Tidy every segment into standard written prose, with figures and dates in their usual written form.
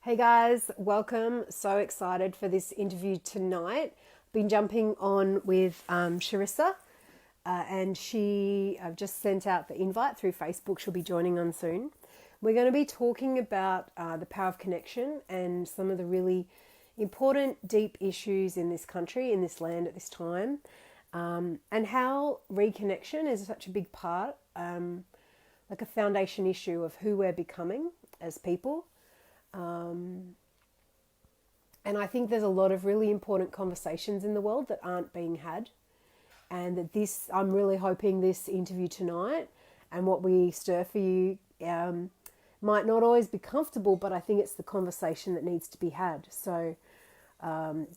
Hey guys, welcome. So excited for this interview tonight. Been jumping on with Sharissa, and I've just sent out the invite through Facebook. She'll be joining on soon. We're going to be talking about the power of connection and some of the really important, deep issues in this country, in this land at this time, and how reconnection is such a big part, like a foundation issue of who we're becoming as people. And I think there's a lot of really important conversations in the world that aren't being had. And I'm really hoping this interview tonight and what we stir for you might not always be comfortable, but I think it's the conversation that needs to be had. So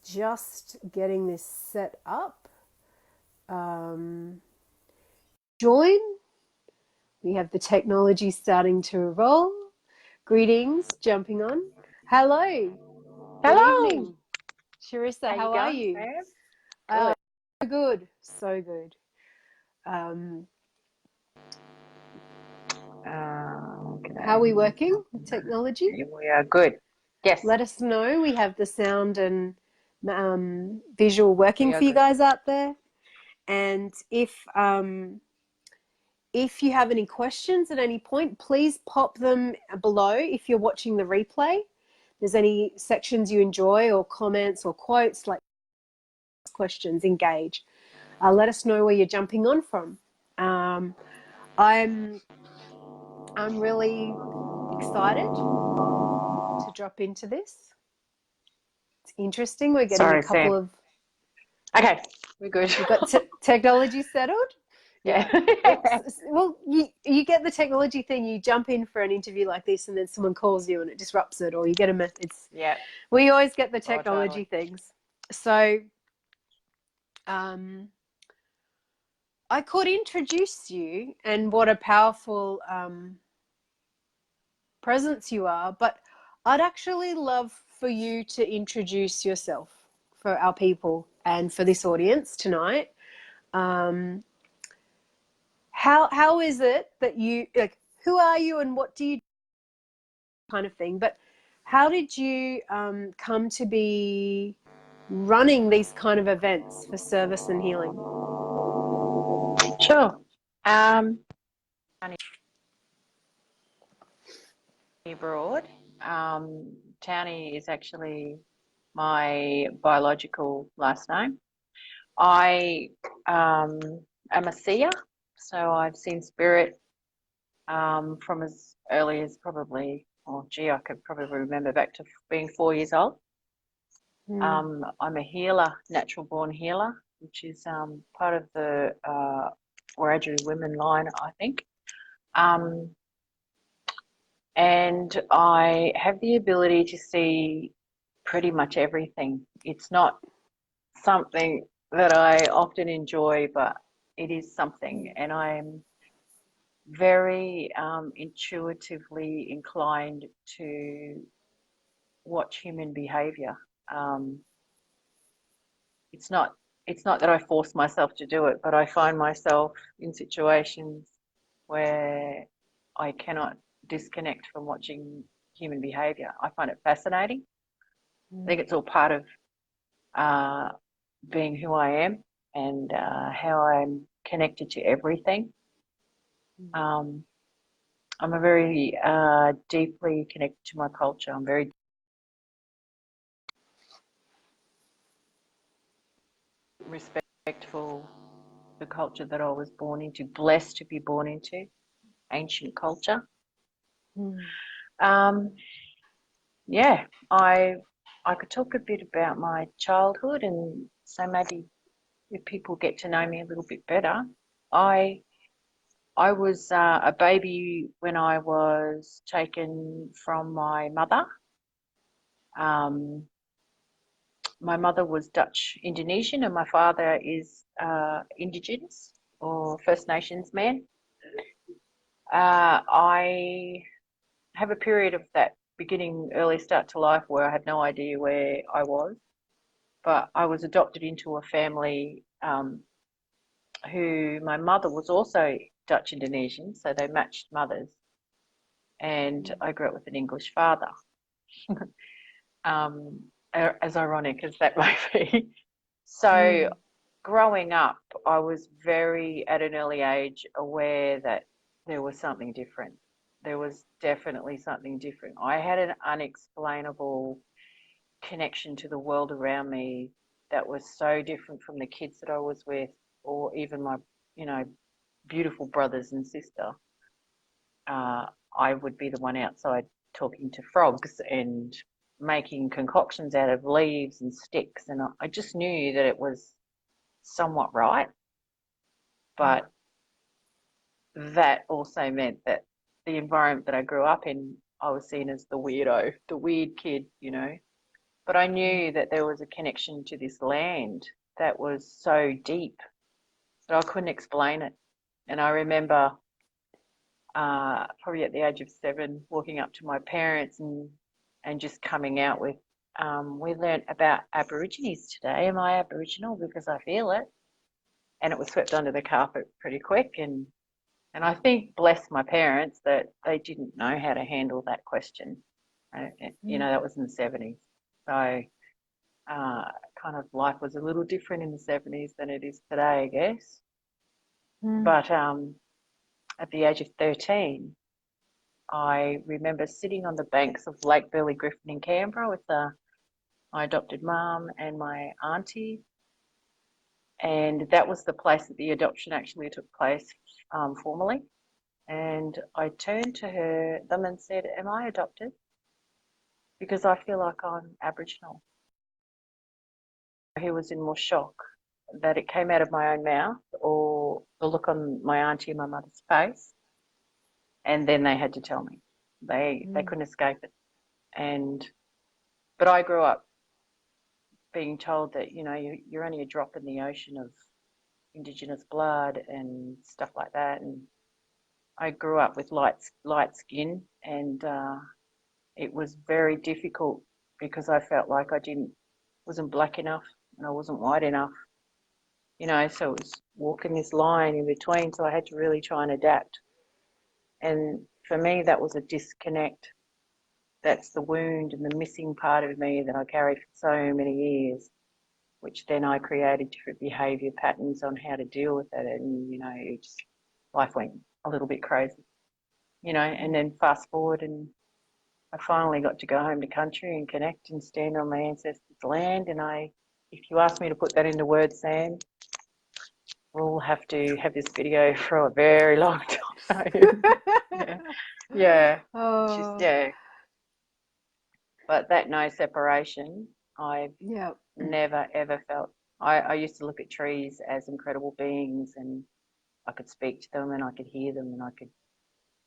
just getting this set up. Join. We have the technology starting to roll. Greetings, jumping on. Hello. Good Hello. evening. Sharissa, how are you? Sam? Good. So good. How are we working with technology? We are good. Yes, Let us know. We have the sound and visual working we are for you good. guys out there. And if you have any questions at any point, please pop them below if you're watching the replay. There's any sections you enjoy or comments or quotes, like questions, engage. Let us know where you're jumping on from. I'm really excited to drop into this. It's interesting. We're getting Sorry, a couple Sam. of. Okay, we're good. We've got technology settled. Yeah. Well, you get the technology thing. You jump in for an interview like this, and then someone calls you, and it disrupts it, or you get a message. Yeah. We always get the Oh, technology totally. things. So, I could introduce you and what a powerful presence you are, but I'd actually love for you to introduce yourself for our people and for this audience tonight. How is it that you, like, who are you and what do you do, kind of thing, but how did you come to be running these kind of events for service and healing? Sure. Townie Broad. Townie is actually my biological last name. I am a seer, so I've seen spirit from as early as probably, oh gee, I could probably remember back to being 4 years old. I'm a healer, natural born healer, which is part of the Wiradjuri women line, I think. And I have the ability to see pretty much everything. It's not something that I often enjoy, but it is something. And I'm very intuitively inclined to watch human behavior. Um, it's not that I force myself to do it, but I find myself in situations where I cannot disconnect from watching human behavior. I find it fascinating. I think it's all part of being who I am and how I'm connected to everything. I'm a very deeply connected to my culture. I'm very respectful the culture that I was born into, blessed to be born into, ancient culture. Um, yeah, I could talk a bit about my childhood, and so maybe if people get to know me a little bit better. I I was a baby when I was taken from my mother. Um, my mother was Dutch Indonesian, and my father is Indigenous or First Nations man. I have a period of that beginning early start to life where I had no idea where I was, but I was adopted into a family who my mother was also Dutch Indonesian, so they matched mothers, and I grew up with an English father. as ironic as that may be. So Mm. growing up, I was very, at an early age, aware that there was something different. There was definitely something different. I had an unexplainable connection to the world around me that was so different from the kids that I was with, or even my, you know, beautiful brothers and sister. Uh, I would be the one outside talking to frogs and making concoctions out of leaves and sticks, and I just knew that it was somewhat right, but that also meant that the environment that I grew up in, I was seen as the weirdo, the weird kid, you know. But I knew that there was a connection to this land that was so deep that I couldn't explain it. And I remember probably at the age of 7 walking up to my parents and just coming out with, we learnt about Aborigines today. Am I Aboriginal? Because I feel it. And it was swept under the carpet pretty quick. And I think, bless my parents, that they didn't know how to handle that question. You know, that was in the 70s. So kind of life was a little different in the 70s than it is today, I guess. Mm. But at the age of 13, I remember sitting on the banks of Lake Burley Griffin in Canberra with my adopted mum and my auntie. And that was the place that the adoption actually took place formally. And I turned to them and said, "Am I adopted? Because I feel like I'm Aboriginal." He was in more shock that it came out of my own mouth or the look on my auntie and my mother's face. And then they had to tell me. They couldn't escape it. And but I grew up being told that, you know, you're only a drop in the ocean of Indigenous blood and stuff like that. And I grew up with light skin, and it was very difficult because I felt like I wasn't black enough and I wasn't white enough, you know, so it was walking this line in between. So I had to really try and adapt. And for me, that was a disconnect. That's the wound and the missing part of me that I carried for so many years, which then I created different behaviour patterns on how to deal with it. And, you know, life went a little bit crazy, you know, and then fast forward and I finally got to go home to country and connect and stand on my ancestors' land. And if you ask me to put that into words, Sam, we'll have to have this video for a very long time. Yeah, yeah, just Oh, yeah. But that no separation, I've yeah. never ever felt. I used to look at trees as incredible beings, and I could speak to them, and I could hear them, and I could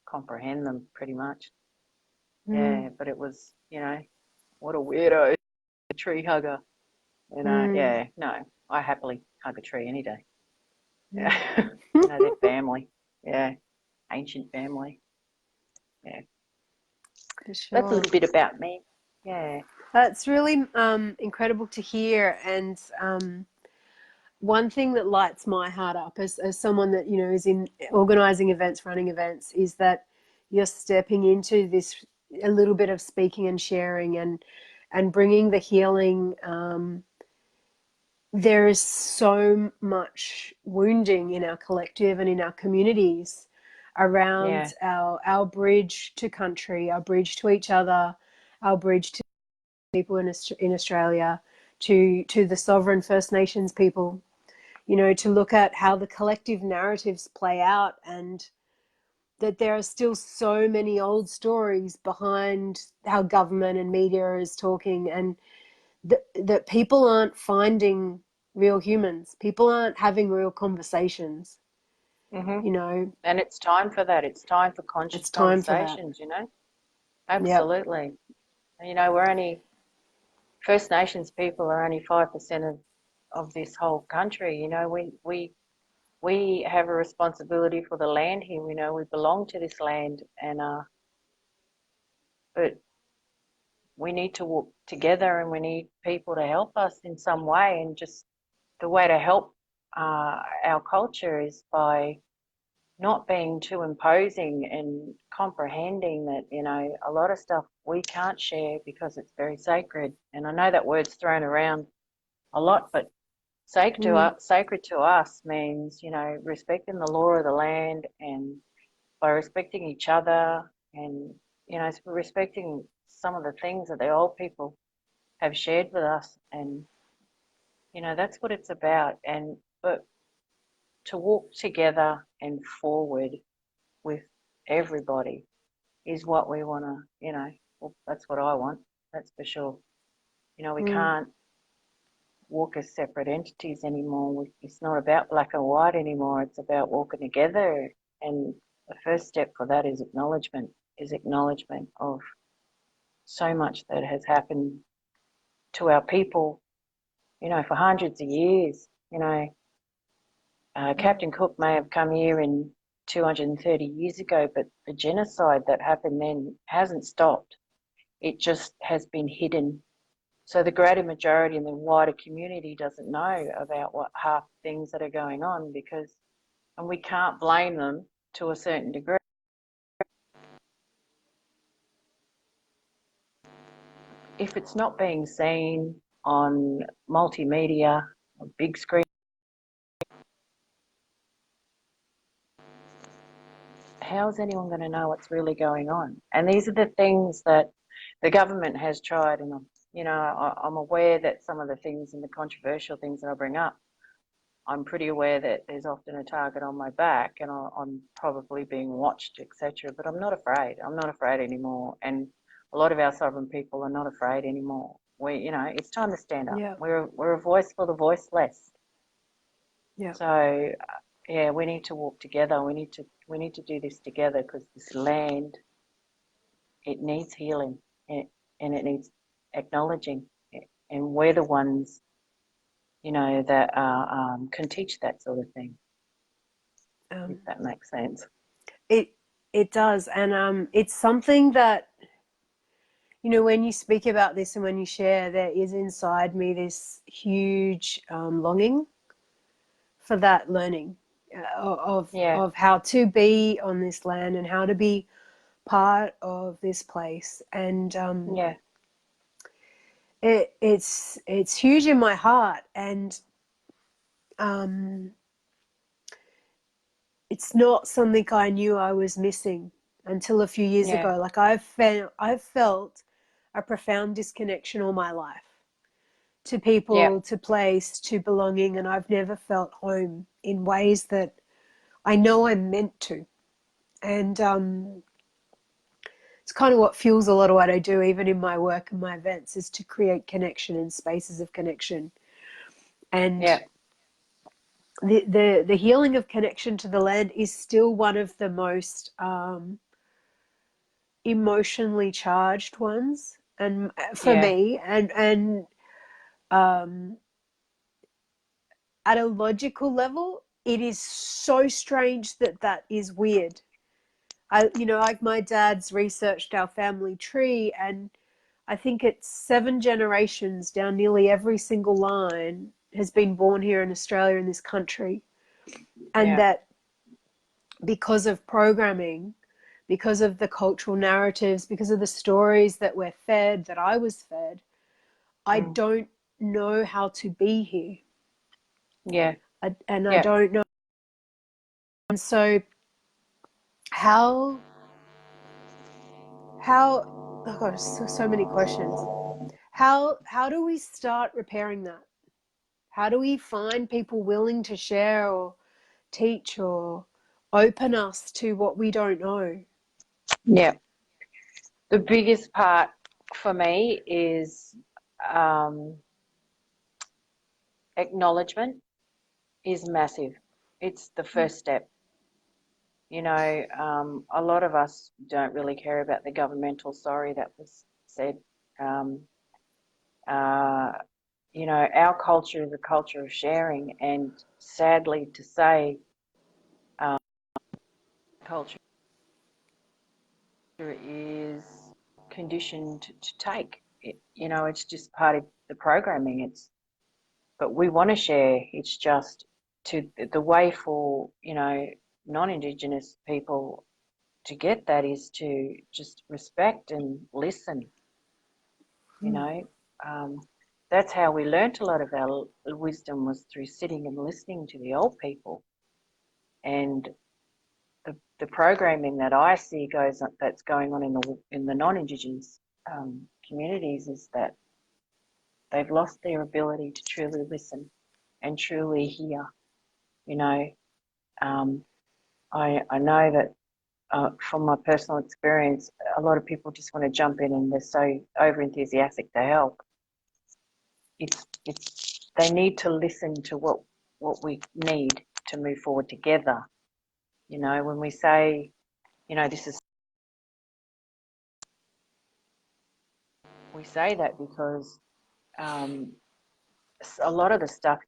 comprehend them pretty much. Mm. Yeah, but it was, you know, what a weirdo, a tree hugger. And Mm. yeah, no, I happily hug a tree any day. Mm. Yeah, you know, they're family. Yeah, ancient family. Yeah, For that's a sure. little bit about me. Yeah, That's really incredible to hear. And one thing that lights my heart up as someone that, you know, is in organizing events, running events, is that you're stepping into this a little bit of speaking and sharing and bringing the healing. There is so much wounding in our collective and in our communities yeah. around our bridge to country, our bridge to each other, our bridge to people in Australia, to the sovereign First Nations people, you know, to look at how the collective narratives play out, and that there are still so many old stories behind how government and media is talking, and that people aren't finding real humans. People aren't having real conversations, Mhm. you know. And it's time for that. It's time for conscious It's time for that. conversations. You know, Yep. absolutely. You know, we're only First Nations people are only 5% of this whole country. You know, we have a responsibility for the land here. You know, we belong to this land, and but we need to walk together, and we need people to help us in some way. And just the way to help our culture is by not being too imposing and comprehending that, a lot of stuff we can't share because it's very sacred. And I know that word's thrown around a lot, but sacred to us means, respecting the law of the land, and by respecting each other, and, respecting some of the things that the old people have shared with us. And, that's what it's about. But to walk together and forward with everybody is what we want to, well, that's what I want, that's for sure. We can't walk as separate entities anymore. It's not about black and white anymore. It's about walking together. And the first step for that is acknowledgement of so much that has happened to our people, for hundreds of years. Captain Cook may have come here in 230 years ago, but the genocide that happened then hasn't stopped. It just has been hidden. So the greater majority in the wider community doesn't know about what half things that are going on, and we can't blame them to a certain degree. If it's not being seen on multimedia, on big screen, how's anyone going to know what's really going on? And these are the things that the government has tried, and I'm aware that some of the things and the controversial things that I bring up, I'm pretty aware that there's often a target on my back, and I'm probably being watched, etc. But I'm not afraid. I'm not afraid anymore. And a lot of our sovereign people are not afraid anymore. It's time to stand up. Yeah. We're a voice for the voiceless. Yeah. So, we need to walk together. We need to do this together, because this land, it needs healing, and it needs acknowledging. And we're the ones, that can teach that sort of thing. If that makes sense. It does, and it's something that, when you speak about this and when you share, there is inside me this huge longing for that learning of how to be on this land and how to be part of this place. And it's huge in my heart, and it's not something I knew I was missing until a few years ago. Like I've felt a profound disconnection all my life to people, to place, to belonging, and I've never felt home in ways that I know I'm meant to. And it's kind of what fuels a lot of what I do, even in my work and my events, is to create connection and spaces of connection. And the healing of connection to the land is still one of the most emotionally charged ones, and for me, and at a logical level, it is so strange that is weird. Like my dad's researched our family tree, and I think it's 7 generations down nearly every single line has been born here in Australia, in this country. And that because of programming, because of the cultural narratives, because of the stories that we're fed, that I was fed, I don't know how to be here. I don't know. And so how oh gosh, so many questions. How do we start repairing that? How do we find people willing to share or teach or open us to what we don't know? The biggest part for me is acknowledgement is massive. It's the first step. A lot of us don't really care about the governmental sorry that was said. Our culture is a culture of sharing, and sadly to say, culture is conditioned to take it. It's just part of the programming. But we want to share. It's just the way for non-Indigenous people to get that is to just respect and listen. You know, that's how we learnt a lot of our wisdom, was through sitting and listening to the old people. And the programming that I see that's going on in the non-Indigenous communities is that they've lost their ability to truly listen and truly hear. You know, I know that from my personal experience, a lot of people just want to jump in and they're so over enthusiastic to help. They need to listen to what we need to move forward together. You know, when we say, you know, we say that because a lot of the stuff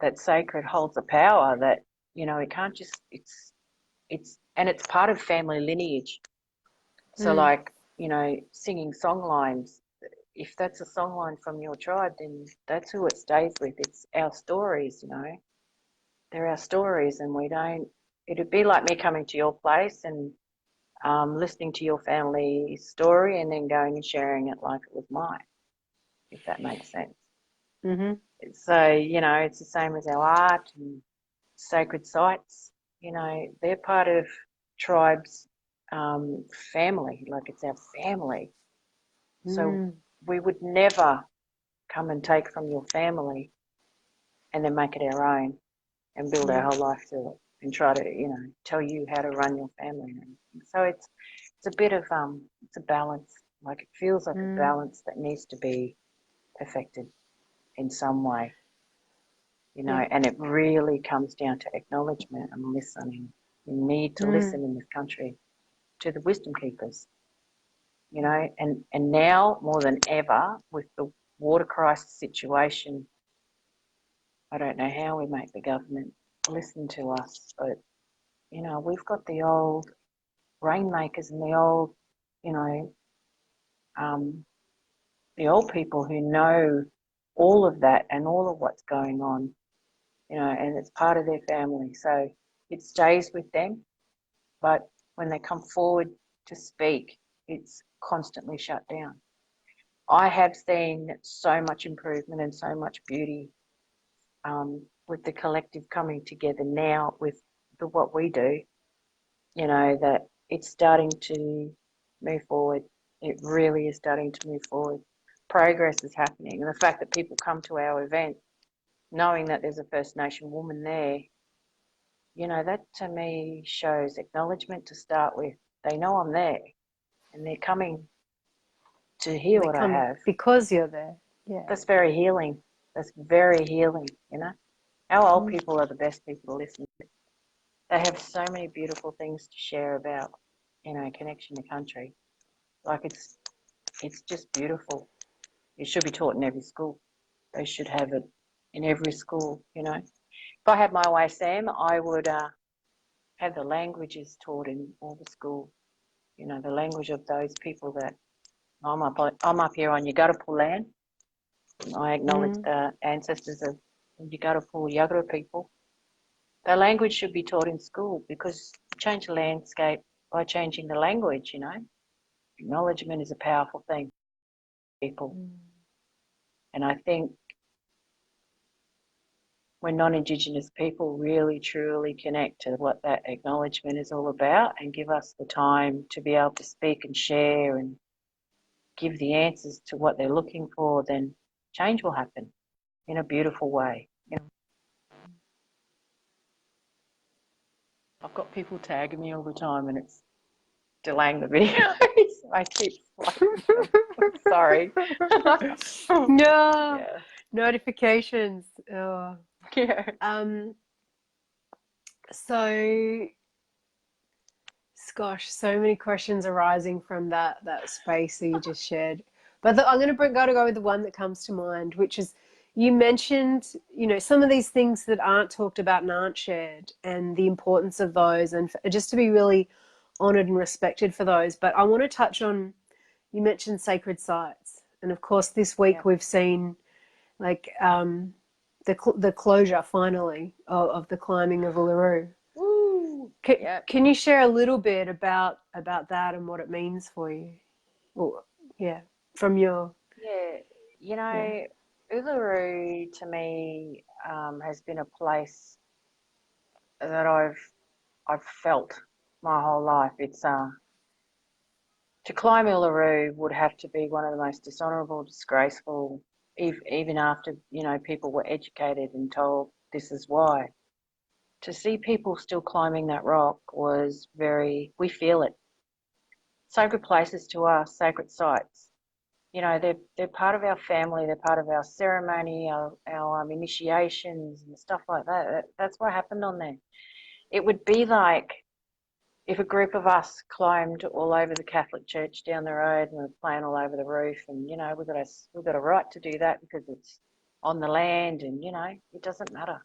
that's sacred holds a power that, you know, it can't just, and it's part of family lineage. So like, you know, singing song lines, if that's a song line from your tribe, then that's who it stays with. It's our stories, you know. They're our stories, and it'd be like me coming to your place and listening to your family story and then going and sharing it like it was mine, if that makes sense. So, you know, it's the same as our art and sacred sites. You know, they're part of tribes' family, like it's our family. So we would never come and take from your family and then make it our own and build our whole life through it and try to, you know, tell you how to run your family and everything. So it's a bit of it's a balance. Like it feels like a balance that needs to be perfected in some way, you know, and it really comes down to acknowledgement and listening. You need to listen in this country to the wisdom keepers, you know, and now more than ever with the water crisis situation, I don't know how we make the government listen to us, but, you know, we've got the old rainmakers and the old, you know, the old people who know all of that and all of what's going on, you know, and it's part of their family. So it stays with them, but when they come forward to speak, it's constantly shut down. I have seen so much improvement and so much beauty with the collective coming together now with what we do, you know, that it's starting to move forward. It really is starting to move forward. Progress is happening. And the fact that people come to our event knowing that there's a First Nation woman there, you know, that to me shows acknowledgement to start with. They know I'm there and they're coming to hear what I have. Because you're there. Yeah. That's very healing. That's very healing, you know. Our old people are the best people to listen to. They have so many beautiful things to share about, you know, connection to country. Like it's just beautiful. It should be taught in every school. They should have it in every school, you know. If I had my way, Sam, I would have the languages taught in all the schools. You know, the language of those people that I'm up here on Yuggarapu land. I acknowledge the ancestors of Yuggarapu Yagara people. The language should be taught in school because you change the landscape by changing the language, you know. Acknowledgement is a powerful thing for people. And I think when non-Indigenous people really truly connect to what that acknowledgement is all about and give us the time to be able to speak and share and give the answers to what they're looking for, then change will happen in a beautiful way. You know? I've got people tagging me all the time and it's delaying the video. So I keep sorry. No. Yeah. Notifications. Oh. Yeah. So gosh, so many questions arising from that space that you just shared. But I'm going to go with the one that comes to mind, which is you mentioned, you know, some of these things that aren't talked about and aren't shared and the importance of those and just to be really honoured and respected for those. But I want to touch on, you mentioned sacred sites. And of course, this week we've seen like the closure finally of the climbing of Uluru. Yeah, Can you share a little bit about that and what it means for you? Well, yeah, from your yeah. You yeah. know, Uluru to me has been a place that I've felt my whole life. It's to climb Uluru would have to be one of the most dishonourable, disgraceful, even after, people were educated and told this is why. To see people still climbing that rock was we feel it. Sacred places to us, sacred sites. They're part of our family, they're part of our ceremony, our initiations and stuff like that. That's what happened on there. It would be like if a group of us climbed all over the Catholic Church down the road and were playing all over the roof, and we've got a right to do that because it's on the land, and it doesn't matter.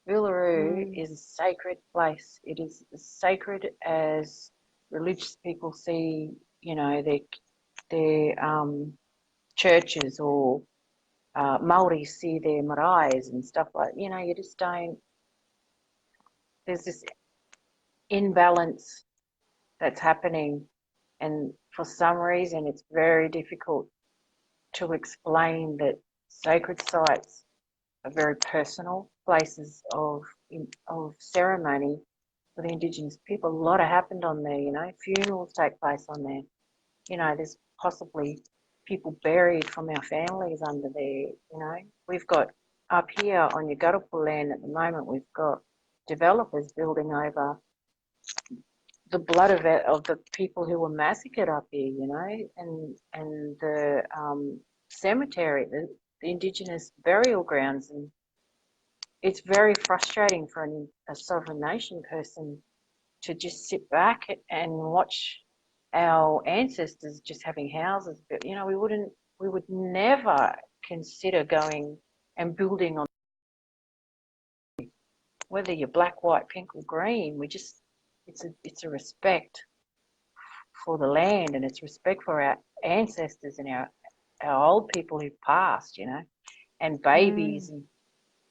Uluru Mm, is a sacred place. It is as sacred as religious people see, their churches, or Maori see their maraes and stuff like. You just don't. There's this imbalance that's happening, and for some reason, it's very difficult to explain that sacred sites are very personal places of ceremony for the Indigenous people. A lot happened on there, funerals take place on there. There's possibly people buried from our families under there. We've got up here on Yuggarapu land at the moment, we've got developers building over the blood of the people who were massacred up here, and the cemetery, the Indigenous burial grounds, and it's very frustrating for a sovereign nation person to just sit back and watch our ancestors just having houses. But we would never consider going and building on, whether you're black, white, pink, or green. It's a respect for the land, and it's respect for our ancestors and our old people who've passed, and babies. mm, And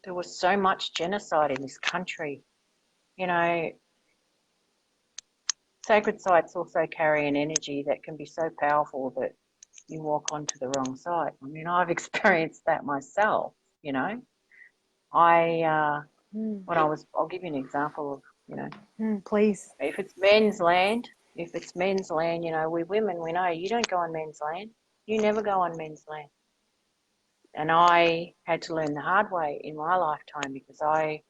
there was so much genocide in this country. You know, Sacred sites also carry an energy that can be so powerful that you walk onto the wrong side. I mean, I've experienced that myself, you know. I, mm, I'll give you an example of, please. if it's men's land, we women, we know you don't go on men's land. You never go on men's land. And I had to learn the hard way in my lifetime, because I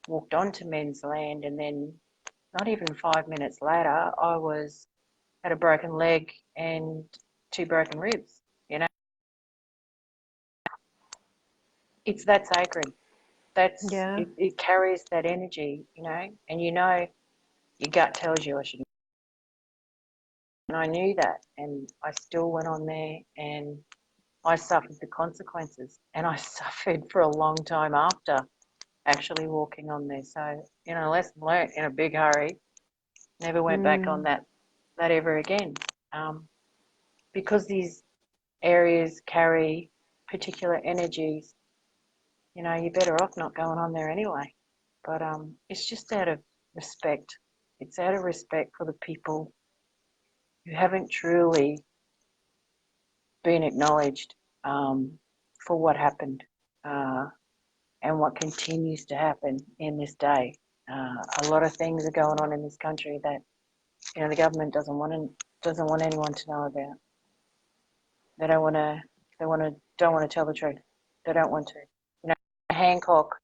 walked onto men's land, and then not even 5 minutes later, had a broken leg and two broken ribs. It's that sacred. Yeah. It carries that energy, and your gut tells you I shouldn't. And I knew that, and I still went on there, and I suffered the consequences, and I suffered for a long time after actually walking on there. So, lesson learnt in a big hurry. Never went back on Mm, that ever again. Um, because these areas carry particular energies, you're better off not going on there anyway. But it's just out of respect. It's out of respect for the people who haven't truly been acknowledged, for what happened, uh, and what continues to happen in this day. A lot of things are going on in this country that the government doesn't want anyone to know about. They don't want to. Don't want to tell the truth. They don't want to. Hancock,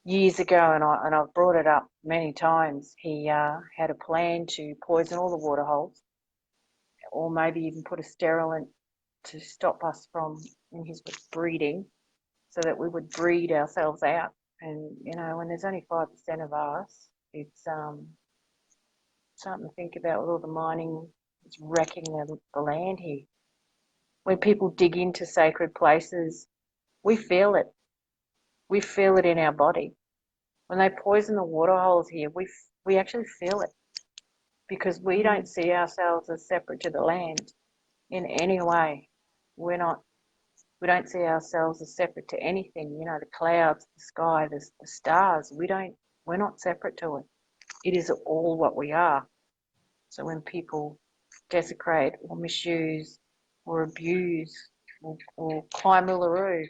years ago, and I've brought it up many times. He had a plan to poison all the water holes, or maybe even put a sterilant to stop us from, in his breeding, so that we would breed ourselves out. And when there's only 5% of us, it's something to think about with all the mining. It's wrecking the land here. When people dig into sacred places, we feel it. We feel it in our body. When they poison the water holes here, we actually feel it, because we mm, don't see ourselves as separate to the land in any way. We don't see ourselves as separate to anything. The clouds, the sky, the stars. We're not separate to it. it is all what we are. So when people desecrate or misuse or abuse or climb Uluru,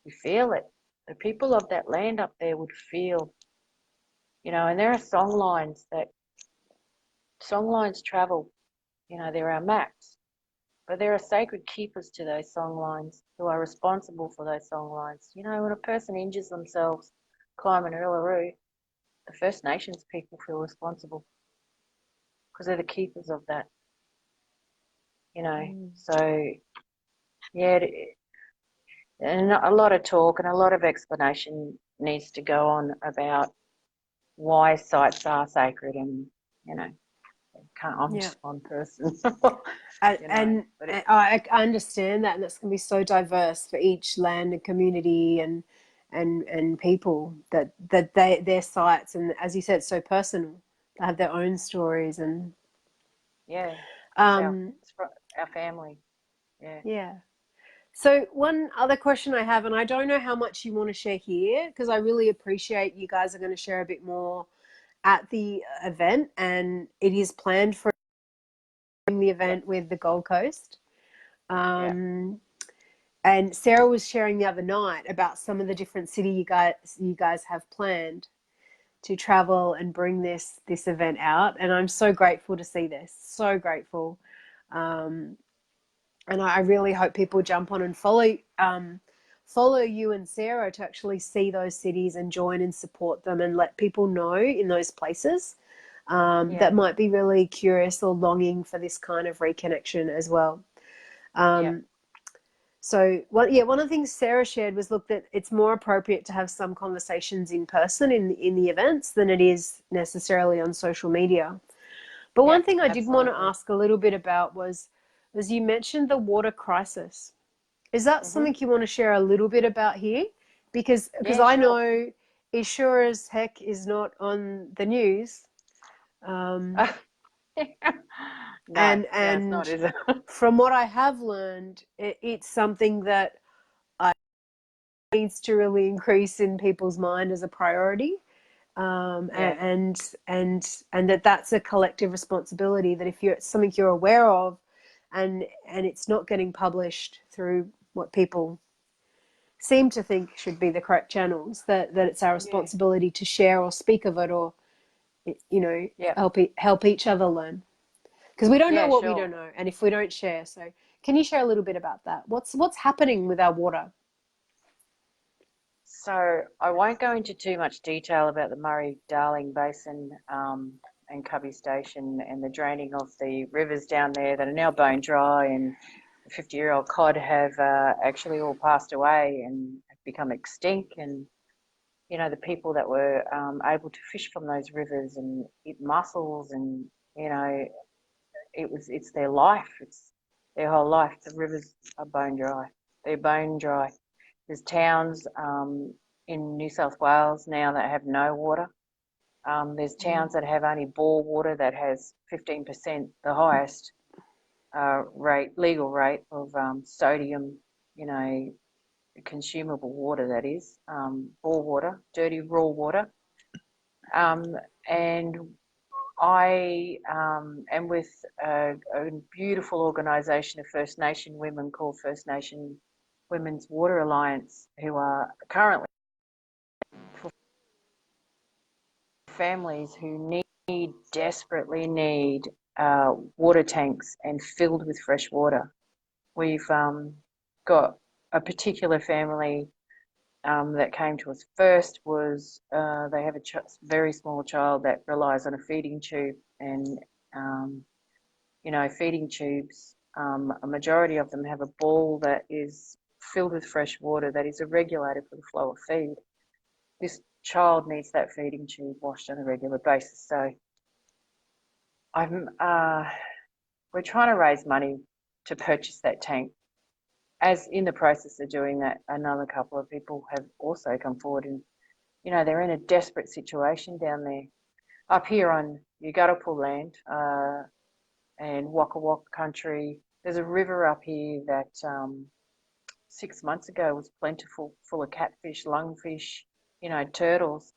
we feel it. The people of that land up there would feel, and there are songlines travel, there are maps, but there are sacred keepers to those songlines who are responsible for those songlines. When a person injures themselves climbing Uluru, the First Nations people feel responsible because they're the keepers of that, So, yeah, and a lot of talk and a lot of explanation needs to go on about why sites are sacred, and I'm just one person. And I understand that, and that's going to be so diverse for each land and community and people that their sites, and as you said, so personal. They have their own stories and yeah, it's our family. Yeah. So one other question I have, and I don't know how much you want to share here, because I really appreciate you guys are going to share a bit more at the event, and it is planned for the event with the Gold Coast. And Sarah was sharing the other night about some of the different city you guys have planned to travel and bring this event out, and I'm so grateful to see this. So grateful. And I really hope people jump on and follow you and Sarah to actually see those cities and join and support them and let people know in those places that might be really curious or longing for this kind of reconnection as well. So one of the things Sarah shared was, look, that it's more appropriate to have some conversations in person in the events than it is necessarily on social media. But one thing I did want to ask a little bit about was you mentioned the water crisis. Is that something you want to share a little bit about here? Because I know it sure as heck is not on the news. No, it's not, is it? From what I have learned, it's something that needs to really increase in people's mind as a priority. And that's a collective responsibility, that if it's something you're aware of and it's not getting published through what people seem to think should be the correct channels, that it's our responsibility to share or speak of it, or help each other learn, because we don't know what we don't know, and if we don't share. So can you share a little bit about that? What's happening with our water? So I won't go into too much detail about the Murray-Darling Basin and Cubby Station and the draining of the rivers down there that are now bone dry, and the 50-year-old cod have actually all passed away and have become extinct. And the people that were able to fish from those rivers and eat mussels, and it's their life, it's their whole life. The rivers are bone dry. They're bone dry. There's towns in New South Wales now that have no water. There's towns that have only bore water that has 15%, the highest legal rate of sodium, consumable water, that is, bore water, dirty raw water. And I am with a beautiful organisation of First Nation women called First Nation Women's Water Alliance, who are currently for families who desperately need water tanks and filled with fresh water. We've got a particular family that came to us first. Was they have a very small child that relies on a feeding tube, and feeding tubes, a majority of them have a ball that is filled with fresh water that is a regulator for the flow of feed. This child needs that feeding tube washed on a regular basis. So we're trying to raise money to purchase that tank. As in the process of doing that, another couple of people have also come forward, and they're in a desperate situation down there. Up here on Yuggarapull land and Waka Waka country, there's a river up here that 6 months ago was plentiful, full of catfish, lungfish, turtles.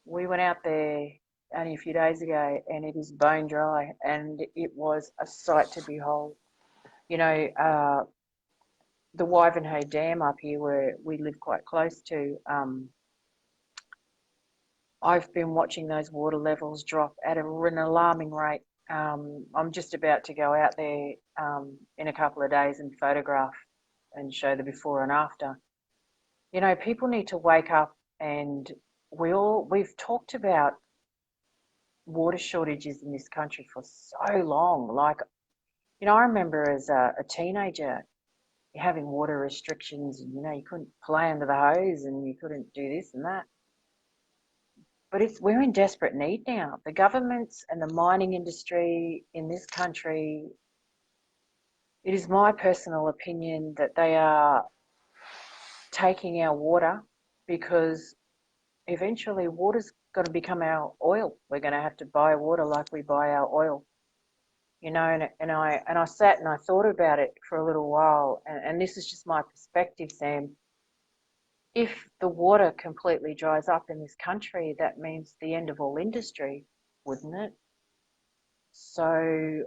We went out there only a few days ago, and it is bone dry, and it was a sight to behold. You know, the Wivenhoe Dam up here, where we live quite close to, I've been watching those water levels drop at an alarming rate. I'm just about to go out there in a couple of days and photograph and show the before and after. You know, people need to wake up, and we've talked about water shortages in this country for so long. Like, you know, I remember as a teenager having water restrictions, and, you know, you couldn't play under the hose and you couldn't do this and that. But we're in desperate need now. The governments and the mining industry in this country, it is my personal opinion that they are taking our water, because eventually water's going to become our oil. We're going to have to buy water like we buy our oil. You know, and I sat and I thought about it for a little while, and this is just my perspective, Sam. If the water completely dries up in this country, that means the end of all industry, wouldn't it? So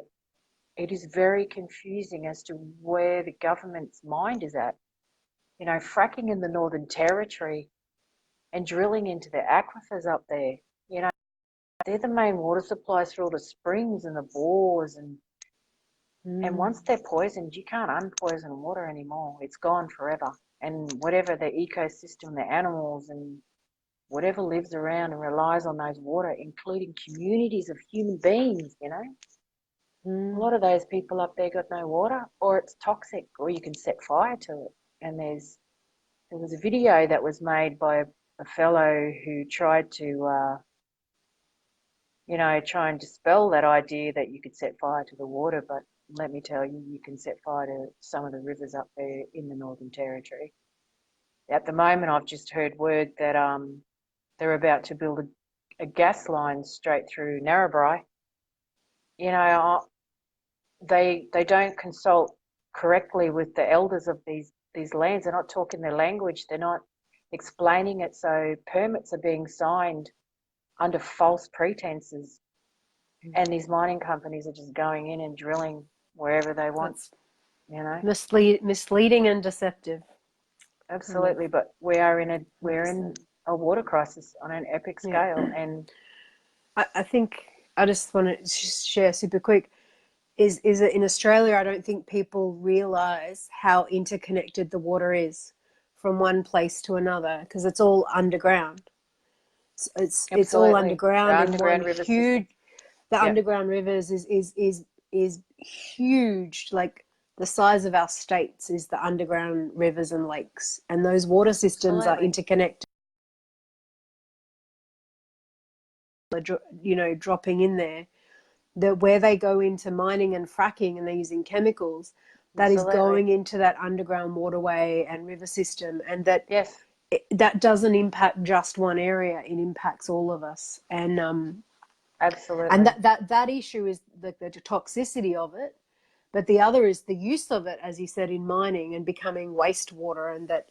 it is very confusing as to where the government's mind is at. You know, fracking in the Northern Territory and drilling into the aquifers up there, you know, they're the main water supplies for all the springs and the bores, and once they're poisoned, you can't unpoison water anymore. It's gone forever. And whatever the ecosystem, the animals and whatever lives around and relies on those water, including communities of human beings, you know. A lot of those people up there got no water, or it's toxic, or you can set fire to it. And there was a video that was made by a fellow who tried to, you know, try and dispel that idea that you could set fire to the water. But let me tell you, you can set fire to some of the rivers up there in the Northern Territory. At the moment, I've just heard word that they're about to build a gas line straight through Narrabri. You know, they don't consult correctly with the elders of these lands. They're not talking their language. They're not explaining it. So permits are being signed under false pretenses, and these mining companies are just going in and drilling wherever they want. That's, you know, misleading and deceptive. Absolutely, but we're in a water crisis on an epic scale, and I think I just want to share super quick. Is that in Australia, I don't think people realise how interconnected the water is from one place to another, because it's all underground. It's all underground in one huge. The underground rivers is huge, like the size of our states is the underground rivers and lakes, and those water systems are interconnected. You know, dropping in there. Where they go into mining and fracking and they're using chemicals, that is going into that underground waterway and river system, and that that doesn't impact just one area, it impacts all of us. And absolutely, and that issue is the toxicity of it, but the other is the use of it, as you said, in mining and becoming wastewater, and that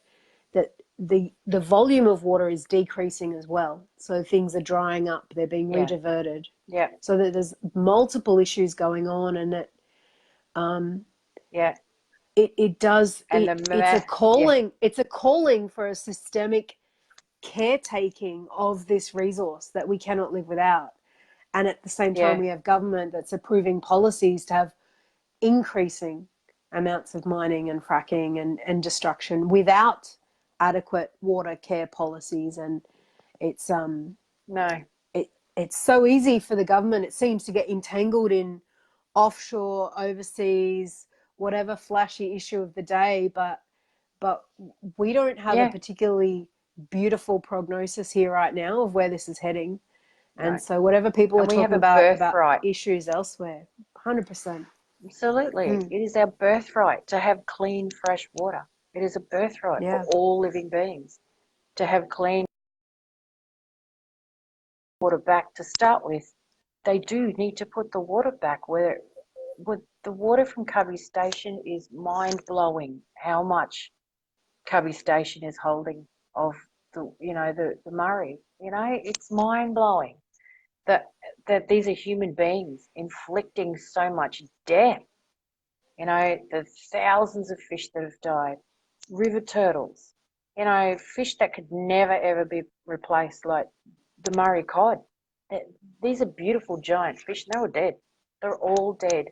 the volume of water is decreasing as well. So things are drying up, they're being rediverted. Yeah. So that there's multiple issues going on, and that it does. It's a calling. It's a calling for a systemic caretaking of this resource that we cannot live without. And at the same time, we have government that's approving policies to have increasing amounts of mining and fracking and destruction without adequate water care policies. And it's it's so easy for the government, it seems, to get entangled in offshore, overseas, whatever flashy issue of the day, but we don't have a particularly beautiful prognosis here right now of where this is heading. And so whatever people are talking about issues elsewhere, 100%. Absolutely. It is our birthright to have clean, fresh water. It is a birthright for all living beings to have clean water back. To start with, they do need to put the water back where the water from Cubby Station is mind-blowing how much Cubby Station is holding of the Murray. You know, it's mind-blowing. that these are human beings inflicting so much death. You know, the thousands of fish that have died, river turtles, you know, fish that could never ever be replaced, like the Murray cod. These are beautiful giant fish. They're all dead. They're all dead.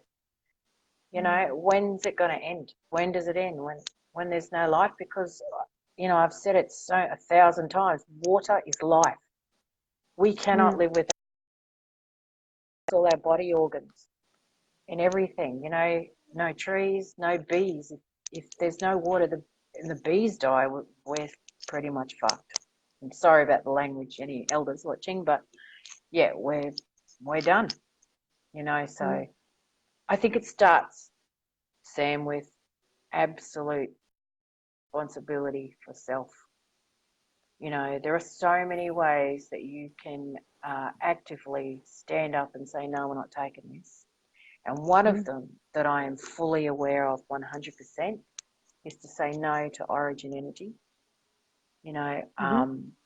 You know, when's it going to end? When does it end? When there's no life? Because, you know, I've said it 1,000 times. Water is life. We cannot live without all our body organs and everything. You know, no trees, no bees. If there's no water, the bees die. We're pretty much fucked. I'm sorry about the language, any elders watching, but yeah, we're done. You know, so I think it starts, Sam, with absolute responsibility for self. You know, there are so many ways that you can actively stand up and say, no, we're not taking this. And one of them that I am fully aware of 100% is to say no to Origin Energy. You know,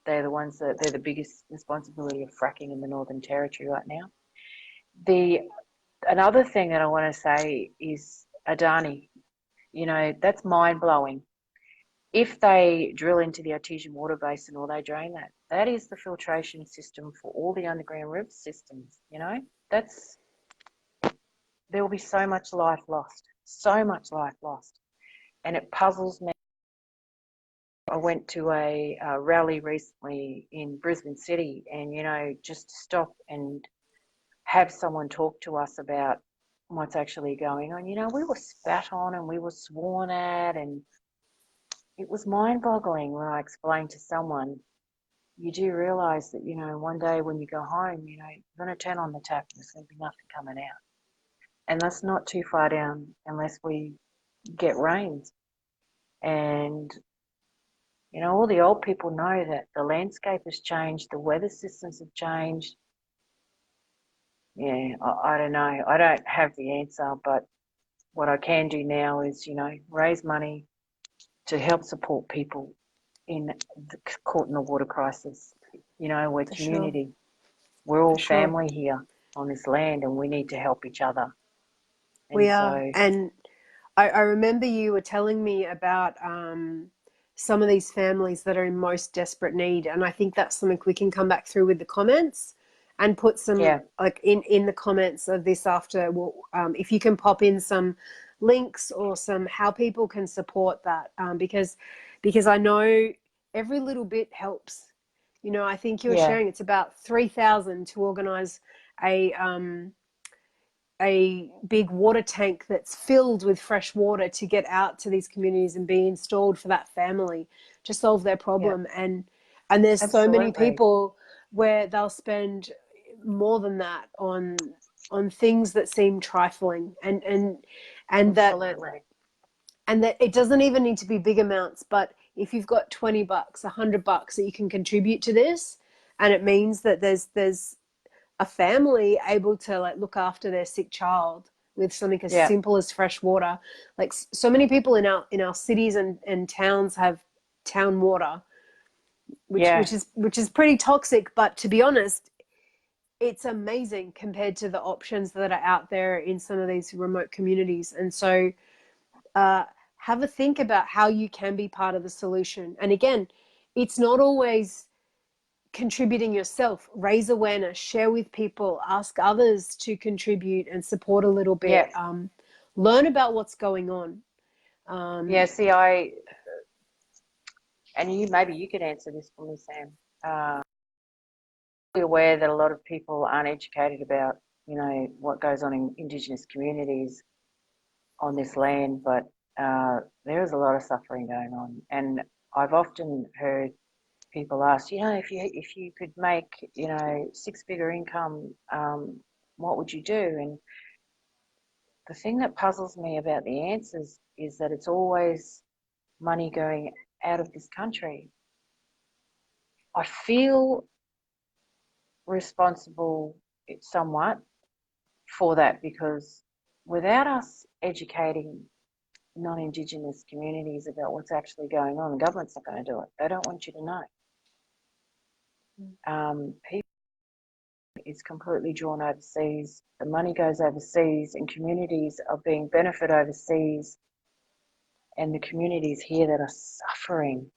they're the ones they're the biggest responsibility of fracking in the Northern Territory right now. Another thing that I want to say is Adani. You know, that's mind blowing. If they drill into the Artesian water basin or they drain that, that is the filtration system for all the underground river systems. You know, there will be so much life lost, and it puzzles me. I went to a rally recently in Brisbane City, and you know, just to stop and have someone talk to us about what's actually going on. You know, we were spat on and we were sworn at, and it was mind-boggling when I explained to someone, you do realise that, you know, one day when you go home, you know, you're going to turn on the tap and there's going to be nothing coming out. And that's not too far down unless we get rains. And, you know, all the old people know that the landscape has changed, the weather systems have changed. Yeah, I don't know. I don't have the answer, but what I can do now is, you know, raise money to help support people caught in the water crisis. You know, we're community. Sure. We're all family here on this land, and we need to help each other. And we are. And I remember you were telling me about some of these families that are in most desperate need, and I think that's something we can come back through with the comments and put some like in the comments of this after. Well, if you can pop in some links or some how people can support that, because I know every little bit helps. You know, I think you were sharing it's about 3,000 to organise a big water tank that's filled with fresh water to get out to these communities and be installed for that family to solve their problem. And there's so many people where they'll spend more than that on things that seem trifling and that it doesn't even need to be big amounts, but if you've got $20, $100 that you can contribute to this, and it means that there's a family able to like look after their sick child with something as simple as fresh water. Like so many people in our cities and towns have town water, which is pretty toxic. But to be honest, it's amazing compared to the options that are out there in some of these remote communities. And so have a think about how you can be part of the solution. And again, it's not always contributing yourself. Raise awareness, share with people, ask others to contribute and support a little bit. Learn about what's going on. See, and maybe you could answer this for me, Sam. I'm aware that a lot of people aren't educated about, you know, what goes on in Indigenous communities on this land, but there is a lot of suffering going on. And I've often heard people ask, you know, if you could make, you know, six-figure income, what would you do? And the thing that puzzles me about the answers is that it's always money going out of this country. I feel responsible somewhat for that, because without us educating non-Indigenous communities about what's actually going on, the government's not going to do it. They don't want you to know. People is completely drawn overseas. The money goes overseas, and communities are being benefited overseas, and the communities here that are suffering.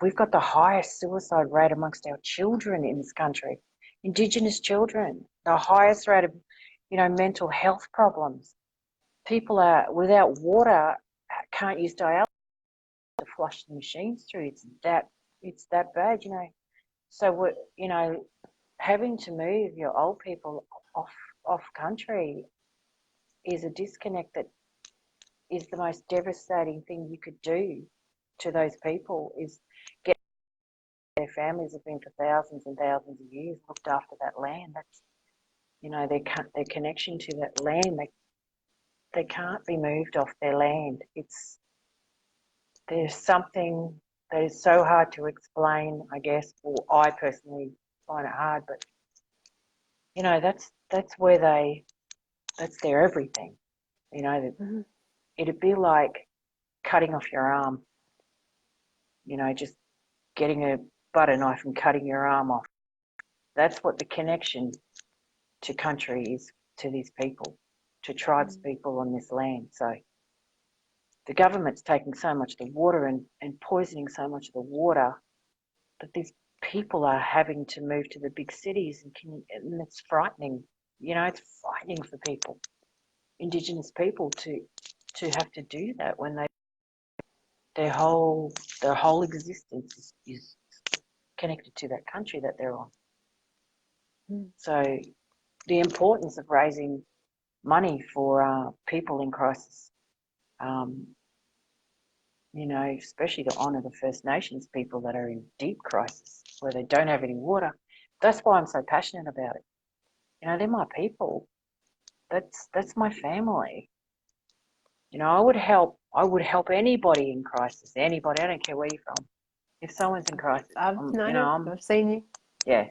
We've got the highest suicide rate amongst our children in this country, Indigenous children, the highest rate of, mental health problems. People are without water, can't use dialysis to flush the machines through. It's that bad. So we're, having to move your old people off country is a disconnect that is the most devastating thing you could do to those people, is get their families have been for thousands and thousands of years looked after that land. That's, their connection to that land, they can't be moved off their land. There's something that is so hard to explain, I guess, or I personally find it hard, but that's where that's their everything. Mm-hmm. It'd be like cutting off your arm, just getting a butter knife and cutting your arm off. That's what the connection to country is to these people, to tribes people on this land. So the government's taking so much of the water and poisoning so much of the water that these people are having to move to the big cities, and it's frightening. It's frightening for people, Indigenous people, to have to do that when their whole existence is connected to that country that they're on. So the importance of raising money for people in crisis, especially to honour the First Nations people that are in deep crisis where they don't have any water. That's why I'm so passionate about it. They're my people. That's my family. I would help anybody in crisis. Anybody, I don't care where you're from. If someone's in crisis, I've seen you. Yeah.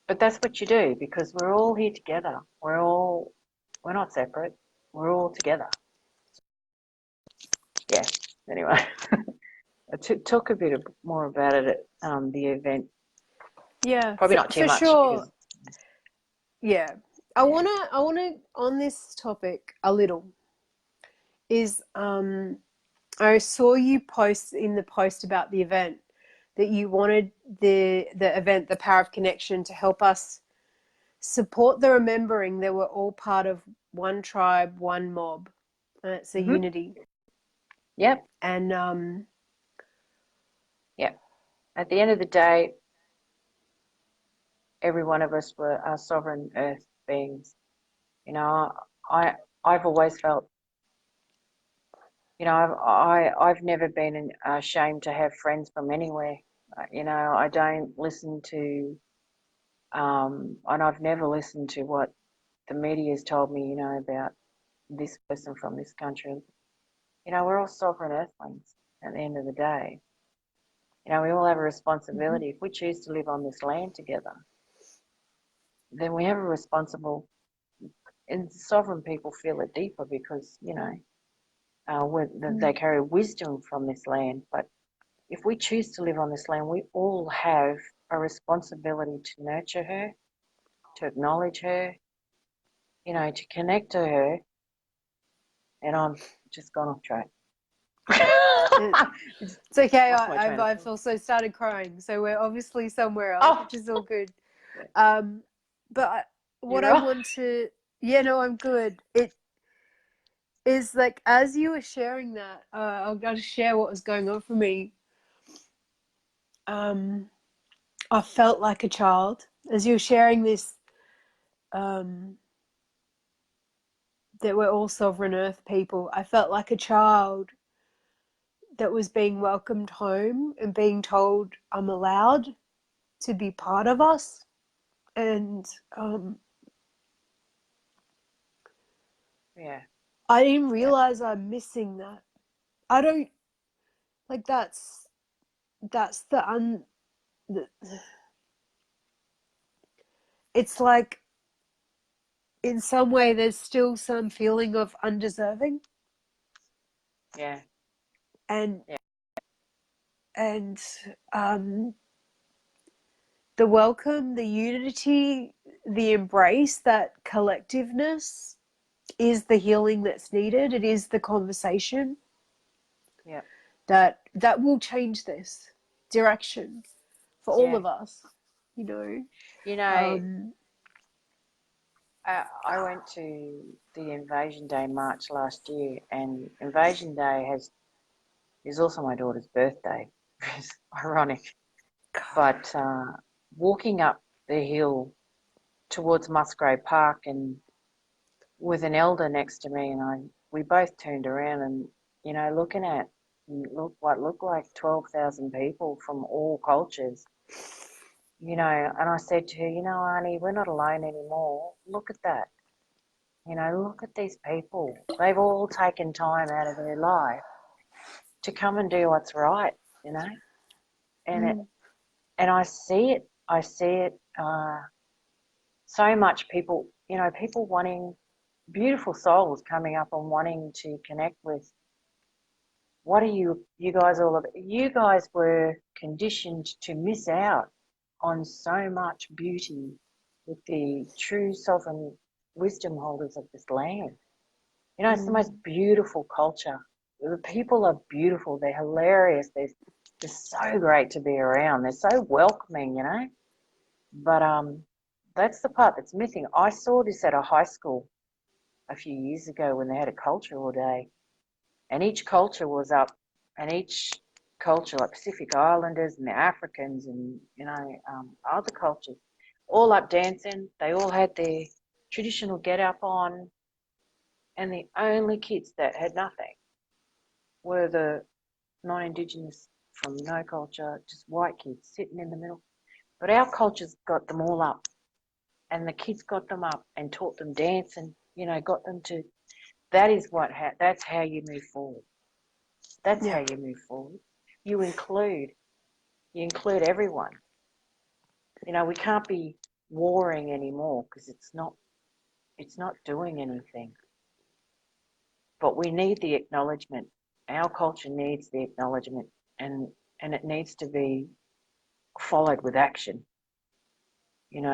But that's what you do, because we're all here together. We're not separate. We're all together. Yeah. Anyway, talk a bit more about it at the event. Yeah, probably not too much. Sure. Yeah, I wanna on this topic a little. Is I saw you post in the post about the event that you wanted the event, the Power of Connection, to help us support the remembering that we're all part of one tribe, one mob, and it's a unity. Yep. And yep. At the end of the day, every one of us are sovereign earth beings. I've always felt, I've never been ashamed to have friends from anywhere. I don't listen to, and I've never listened to what the media has told me, about this person from this country. We're all sovereign earthlings at the end of the day. We all have a responsibility. If we choose to live on this land together, then we have a responsible, and sovereign people feel it deeper because, they carry wisdom from this land. But if we choose to live on this land, we all have a responsibility to nurture her, to acknowledge her, to connect to her. And I'm just gone off track. It's okay. I've also started crying, so we're obviously somewhere else, which is all good. But what I want to, I'm good. It is like, as you were sharing that, I'll just share what was going on for me. I felt like a child as you were sharing this. That we're all sovereign earth people. I felt like a child that was being welcomed home and being told I'm allowed to be part of us. And I didn't realize I'm missing that. I don't, like, that's it's like, in some way there's still some feeling of undeserving. Yeah. And the welcome, the unity, the embrace, that collectiveness is the healing that's needed. It is the conversation Yeah. that will change this direction for all Yeah. of us, you know. You know, Um, I went to the Invasion Day March last year, and Invasion Day is also my daughter's birthday. It's ironic. But walking up the hill towards Musgrave Park and with an elder next to me, and we both turned around and, looking at what looked like 12,000 people from all cultures, and I said to her, Arnie, we're not alone anymore. Look at that. Look at these people. They've all taken time out of their life to come and do what's right, and and I see it. I see it so much. People wanting beautiful souls coming up and wanting to connect with. What are you guys all about? You guys were conditioned to miss out on so much beauty with the true sovereign wisdom holders of this land. It's the most beautiful culture. The people are beautiful. They're hilarious. They're so great to be around. They're so welcoming, But that's the part that's missing. I saw this at a high school a few years ago when they had a cultural day, and each culture was up, and each culture, like Pacific Islanders and the Africans and other cultures, all up dancing. They all had their traditional get up on, and the only kids that had nothing were the non-Indigenous from no culture, just white kids sitting in the middle. But our cultures got them all up, and the kids got them up and taught them dance, and got them to. That's how you move forward. That's how you move forward. You include everyone. We can't be warring anymore because it's not doing anything. But we need the acknowledgement. Our culture needs the acknowledgement, and it needs to be followed with action.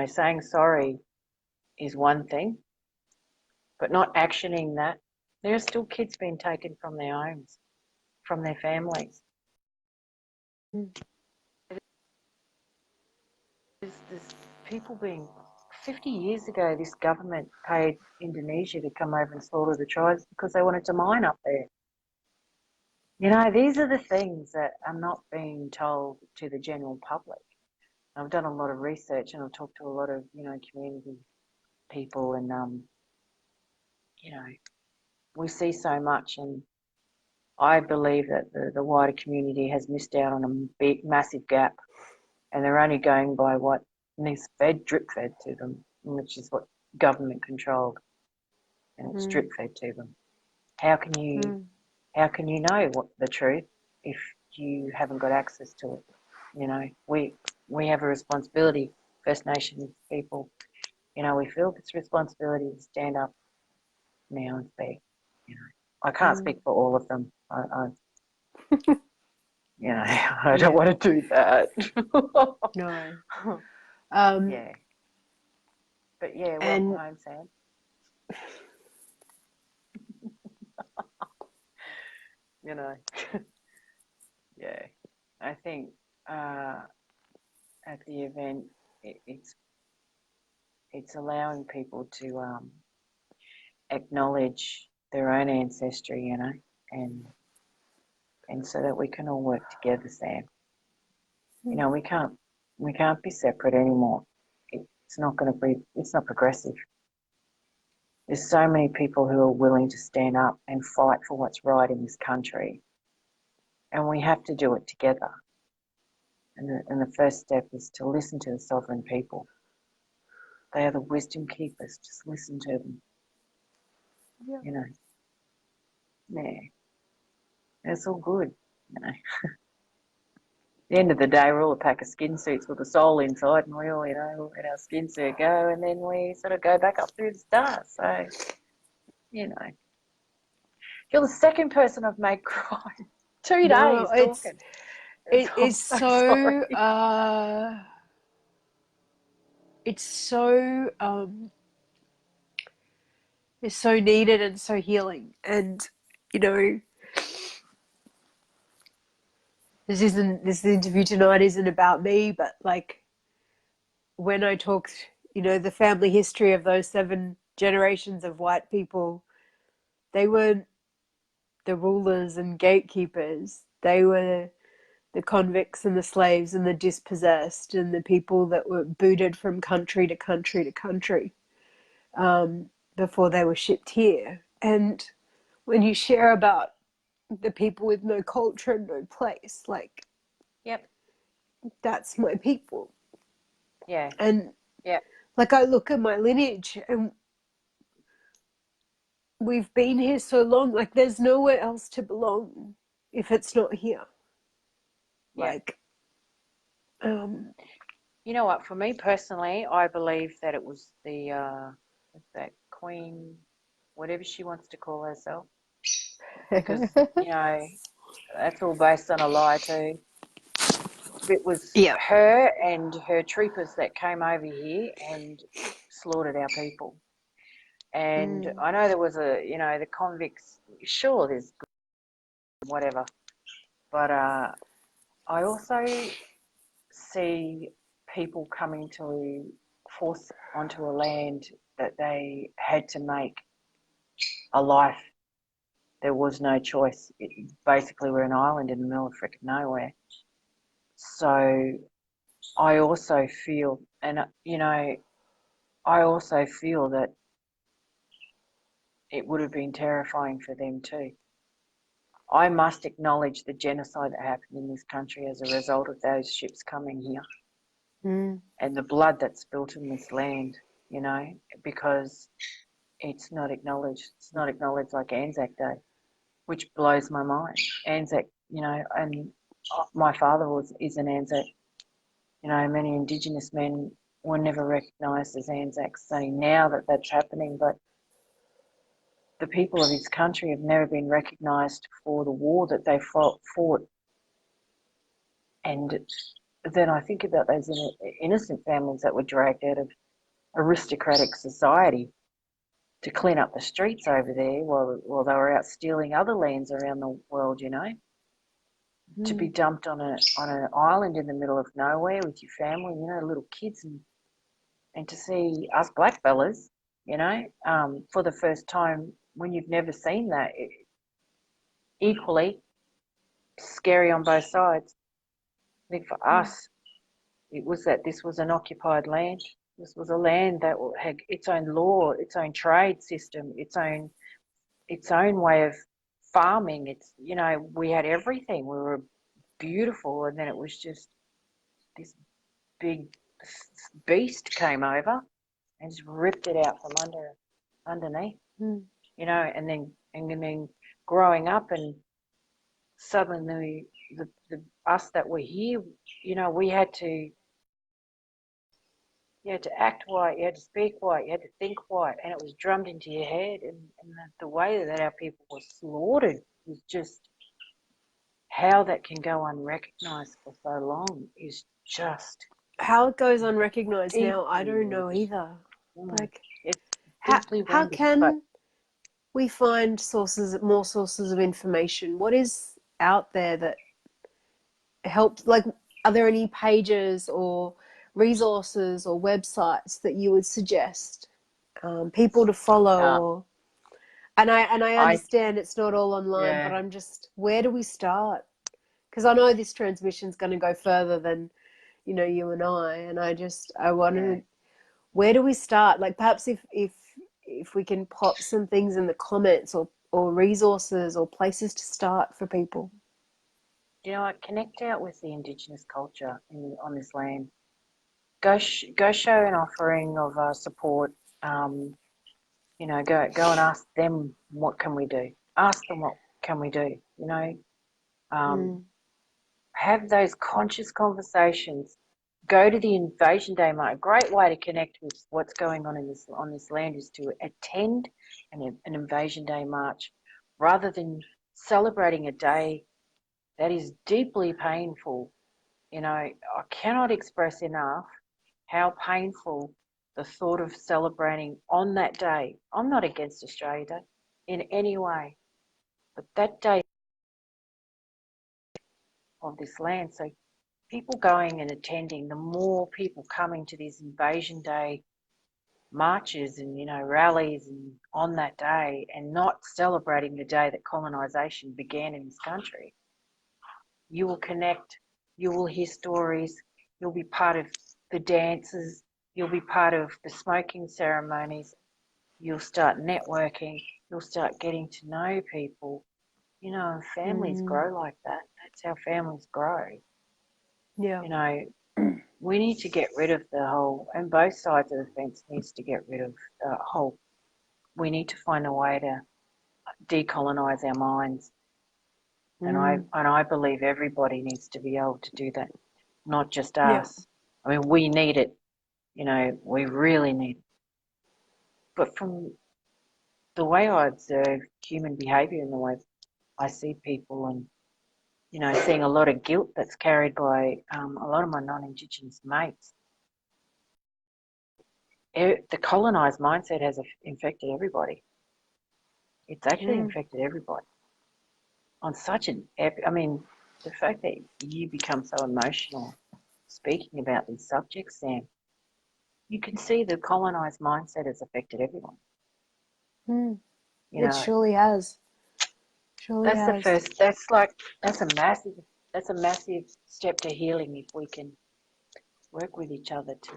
Saying sorry is one thing, but not actioning that. There are still kids being taken from their homes, from their families. There's people being. 50 years ago, this government paid Indonesia to come over and slaughter the tribes because they wanted to mine up there. These are the things that are not being told to the general public. I've done a lot of research and I've talked to a lot of, community people, and, we see so much, and I believe that the wider community has missed out on a big, massive gap, and they're only going by what is drip fed to them, which is what government controlled, and it's drip fed to them. How can you know what the truth if you haven't got access to it? We have a responsibility, First Nations people. We feel this responsibility to stand up now and speak. I can't speak for all of them. I don't want to do that. No. Yeah. But yeah, welcome home, Sam. Yeah. I think at the event, it's allowing people to acknowledge their own ancestry, and so that we can all work together, Sam. We can't be separate anymore. It's not progressive. There's so many people who are willing to stand up and fight for what's right in this country, and we have to do it together. And the first step is to listen to the sovereign people. They are the wisdom keepers. Just listen to them. Yeah. It's all good. At the end of the day, we're all a pack of skin suits with a soul inside, and we all, let our skin suit go, and then we sort of go back up through the stars. So, you're the second person I've made cry. 2 days talking. It is so it's so it's so needed and so healing. And you know, this interview tonight isn't about me, but like when I talked, the family history of those 7 generations of white people, they weren't the rulers and gatekeepers. They were the convicts and the slaves and the dispossessed and the people that were booted from country to country to country, before they were shipped here. And when you share about the people with no culture and no place, like, Yep. that's my people. Yeah. And Yep. like, I look at my lineage and we've been here so long, like, there's nowhere else to belong if it's not here. Yep. Like, um, You know what? For me personally, I believe that it was that Queen, whatever she wants to call herself, because that's all based on a lie too. It was yeah. her and her troopers that came over here and slaughtered our people. And Mm. I know there was the convicts. Sure, there's whatever, but I also see people coming to force onto a land that they had to make a life. There was no choice. Basically, we're an island in the middle of freaking nowhere. So I also feel, and I also feel that it would have been terrifying for them too. I must acknowledge the genocide that happened in this country as a result of those ships coming here Mm. and the blood that's spilt in this land, because it's not acknowledged. It's not acknowledged like Anzac Day, which blows my mind. Anzac, and my father is an Anzac. Many Indigenous men were never recognised as Anzacs. So now that that's happening, but the people of this country have never been recognised for the war that they fought. And then I think about those innocent families that were dragged out of aristocratic society to clean up the streets over there while they were out stealing other lands around the world, to be Mm. dumped on an island in the middle of nowhere with your family, little kids, and to see us black fellas, for the first time when you've never seen that, equally scary on both sides. I think for Mm. us, it was that this was an occupied land. This was a land that had its own law, its own trade system, its own way of farming. We had everything. We were beautiful, and then it was just this big beast came over and just ripped it out from underneath. Mm. And then growing up, and suddenly the us that were here, we had to you had to act white, you had to speak white, you had to think white, and it was drummed into your head. And the way that our people were slaughtered was just, how that can go unrecognised for so long is just How it goes unrecognized now, I deeply don't know wounding. either. Mm. Like, It's how deeply how wounding. But can we find more sources of information? What is out there that helps? Like, are there any pages or resources or websites that you would suggest, people to follow? uh, Or and I I understand it's not all online, but yeah, I'm just, where do we start? Because I know this transmission's going to go further than you and I want yeah. to. Where do we start? Like, perhaps if we can pop some things in the comments, or resources or places to start for people. I connect out with the Indigenous culture on this land. Go show an offering of support. Um, go and ask them, what can we do? Ask them, what can we do? Um, Mm. have those conscious conversations. Go to the Invasion Day march. A great way to connect with what's going on on this land is to attend an Invasion Day march, rather than celebrating a day that is deeply painful. I cannot express enough how painful the thought of celebrating on that day. I'm not against Australia Day in any way, but that day of this land. So people going and attending, the more people coming to these Invasion Day marches and, you know, rallies and on that day, and not celebrating the day that colonisation began in this country, you will connect, you will hear stories, you'll be part of the dances, you'll be part of the smoking ceremonies, you'll start networking, you'll start getting to know people. You know, families grow like that. That's how families grow. Yeah. You know, we need to get rid of the whole, and both sides of the fence needs to get rid of the whole, we need to find a way to decolonise our minds. And I believe everybody needs to be able to do that, not just us. I mean, we need it, you know, we really need it. But from the way I observe human behaviour and the way I see people, and, you know, seeing a lot of guilt that's carried by a lot of my non-Indigenous mates, the colonised mindset has infected everybody. It's actually infected everybody on such an I mean, the fact that you become so emotional speaking about these subjects, Sam, you can see the colonised mindset has affected everyone. You It know, surely has. Surely that's the has. first. That's a massive step to healing if we can work with each other to,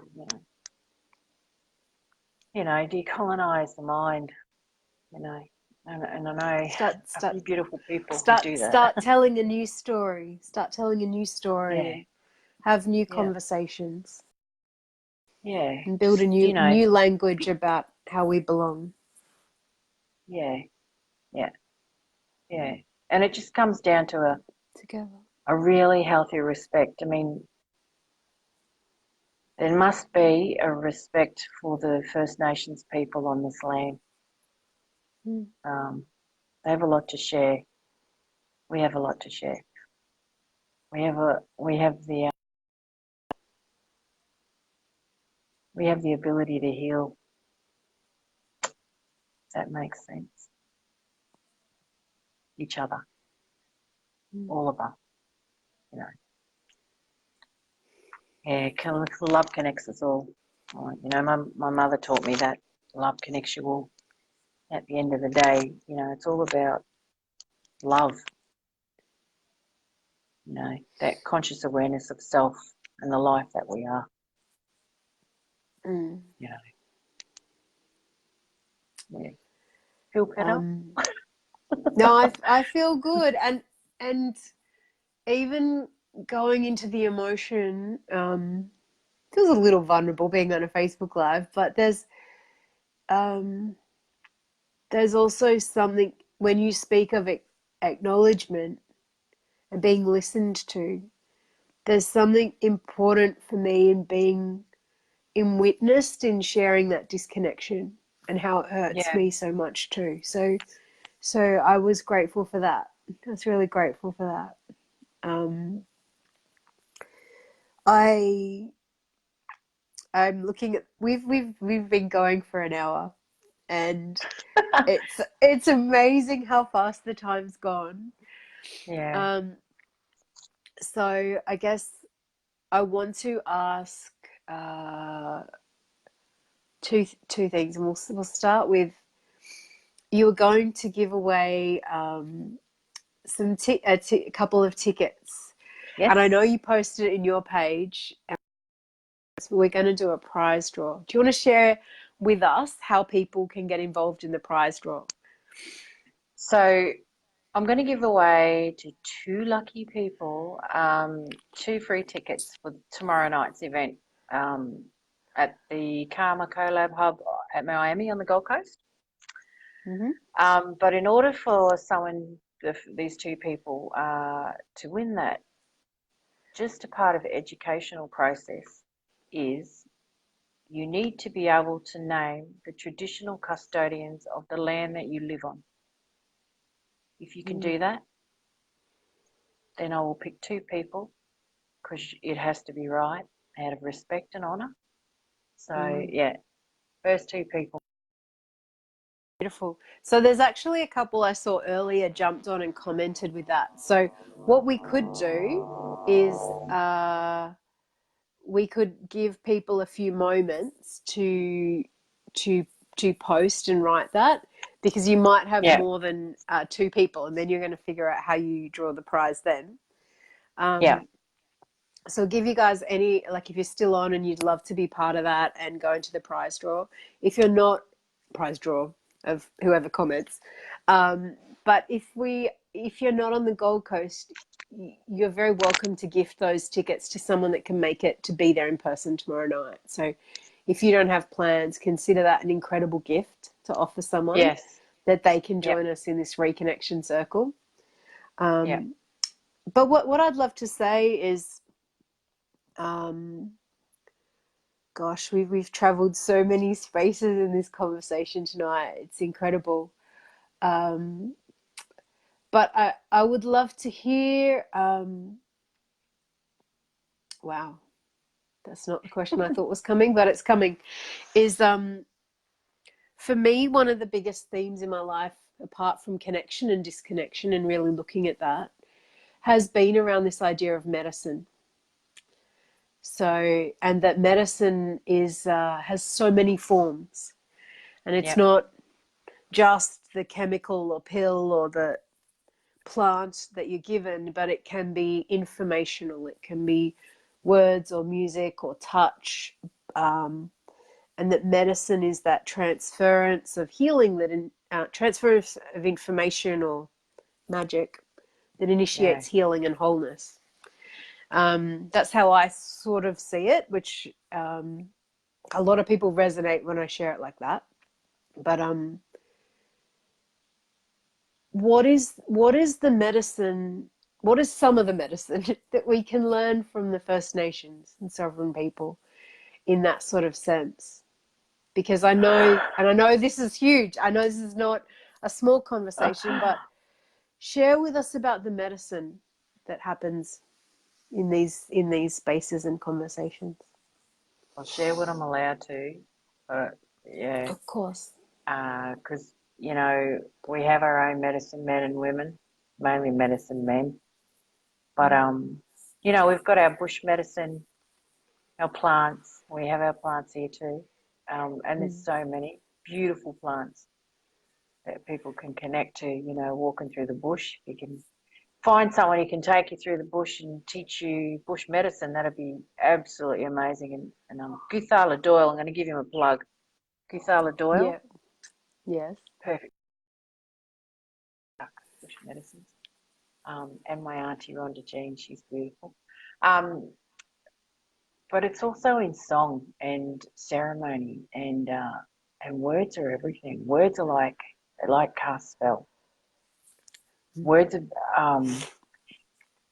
decolonize the mind. You know, and I know a few beautiful people who do that. Start telling a new story. Start telling a new story Yeah. and have new conversations. Yeah. And build a new language about how we belong. Yeah. Yeah. Yeah. And it just comes down to a really healthy respect. I mean, there must be a respect for the First Nations people on this land. They have a lot to share. We have a lot to share. We have the ability to heal. If that makes sense. Each other, all of us, you know. Yeah, love connects us all. You know, my mother taught me that love connects you all. At the end of the day, you know, it's all about love. You know, that conscious awareness of self and the life that we are. You know. Yeah. Feel better? No, I feel good, and even going into the emotion, feels a little vulnerable being on a Facebook Live, but there's also something when you speak of acknowledgement and being listened to. There's something important for me in being witnessed in sharing that disconnection and how it hurts me so much too. So I was grateful for that. I was really grateful for that. I'm looking at we've been going for an hour, and it's amazing how fast the time's gone. Yeah. So I guess I want to ask two things, and we'll start with, you were going to give away a couple of tickets, and I know you posted it in your page. We're going to do a prize draw. Do you want to share with us how people can get involved in the prize draw? So I'm going to give away to 2 lucky people 2 free tickets for tomorrow night's event at the Karma Collab Hub at Miami on the Gold Coast. But in order for these 2 people to win that, just a part of the educational process is you need to be able to name the traditional custodians of the land that you live on. If you can do that, then I will pick 2 people, because it has to be right, out of respect and honour. So yeah, first two people. Beautiful. So there's actually a couple I saw earlier jumped on and commented with that. So what we could do is we could give people a few moments to to post and write that, because you might have Yeah, more than two people, and then you're going to figure out how you draw the prize then. yeah, So give you guys any, like, if you're still on and you'd love to be part of that and go into the prize draw. If you're not, prize draw of whoever comments. But if you're not on the Gold Coast, you're very welcome to gift those tickets to someone that can make it to be there in person tomorrow night. So if you don't have plans, consider that an incredible gift to offer someone, yes, that they can yep, join us in this reconnection circle. yep. But what I'd love to say is, um, gosh, we've traveled so many spaces in this conversation tonight. It's incredible. Um, but I would love to hear. Wow, that's not the question I thought was coming, but it's coming. Is for me, one of the biggest themes in my life, apart from connection and disconnection, and really looking at that, has been around this idea of medicine. So, and that medicine is has so many forms, and it's Yep. not just the chemical or pill or the plant that you're given, but it can be informational. It can be words or music or touch, and that medicine is that transference of healing, transference of information or magic that Yeah. initiates healing and wholeness. That's how I sort of see it, which a lot of people resonate when I share it like that. But what is the medicine? What is some of the medicine that we can learn from the First Nations and sovereign people in that sort of sense? Because I know this is huge. I know this is not a small conversation, but share with us about the medicine that happens in these spaces and conversations. I'll share what I'm allowed to, but yeah, Of course. because you know we have our own medicine men and women, mainly medicine men, but you know we've got our bush medicine, our plants. We have our plants here too, and there's so many beautiful plants that people can connect to. You know, walking through the bush, you can find someone who can take you through the bush and teach you bush medicine. That'd be absolutely amazing. And Guthala Doyle, I'm going to give him a plug. Guthala Yeah. Doyle, Yes. perfect bush medicines. And my auntie Rhonda Jean, she's beautiful. Um, but it's also in song and ceremony, and words are everything. Words are like cast spell. Words are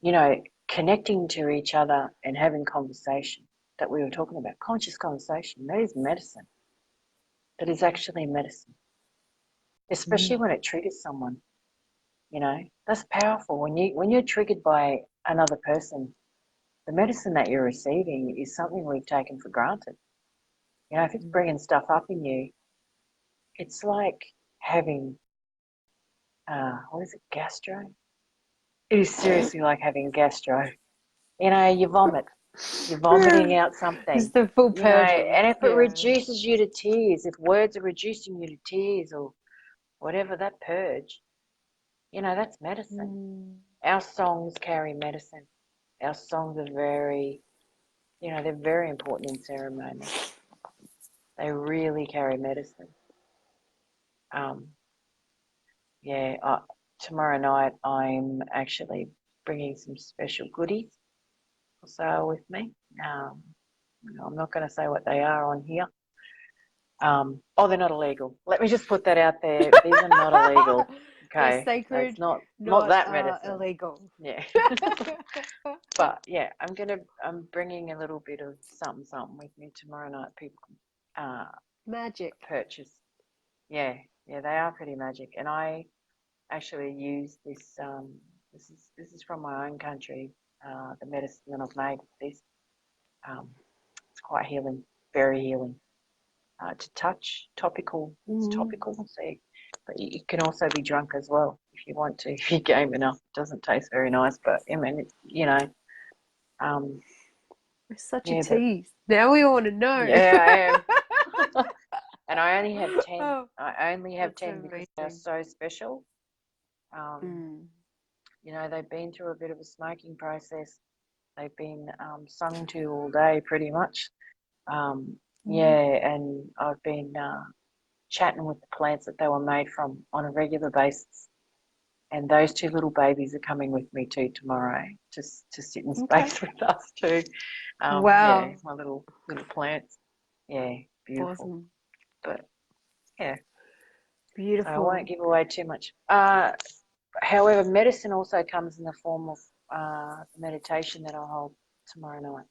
you know, connecting to each other and having conversation that we were talking about, conscious conversation, that is medicine. That is actually medicine, especially when it triggers someone. You know, that's powerful. When you're triggered by another person, the medicine that you're receiving is something we've taken for granted. You know, if it's bringing stuff up in you, it's like having what is it, gastro? It is seriously like having gastro. You know, you vomit. You're vomiting out It's something, the full you know, purging. and if it Yeah. reduces you to tears, if words are reducing you to tears or whatever, that purge, you know, that's medicine. Our songs carry medicine. Our songs are very, you know, they're very important in ceremony. They really carry medicine. Um, yeah, tomorrow night I'm actually bringing some special goodies for sale with me. Um, I'm not going to say what they are on here. Oh, they're not illegal. Let me just put that out there. These are not illegal. They're Okay, so it's sacred, not not that medicine. illegal. Yeah, but yeah, I'm bringing a little bit of something with me tomorrow night. People can Magic. purchase. Yeah, yeah, they are pretty magic, and I actually use this. This is from my own country. The medicine that I've made with this. Um, it's quite healing. very healing to touch. Topical, it's Mm. topical, so, but you can also be drunk as well if you want to. If you game enough, it doesn't taste very nice, but I mean, um, It's such a yeah, but tease. Now we want to know. yeah, I am. And I only have 10. Oh, I only have that's 10 because they're amazing. so special. Um, Mm. they've been through a bit of a smoking process. They've been sung to all day, pretty much. Mm. Yeah, and I've been chatting with the plants that they were made from on a regular basis. And those two little babies are coming with me too tomorrow, just to sit in Okay. space with us too. Yeah, Wow. my little plants. Yeah, beautiful. Awesome. But yeah, so I won't Beautiful. give away too much. However, medicine also comes in the form of meditation that I'll hold tomorrow night.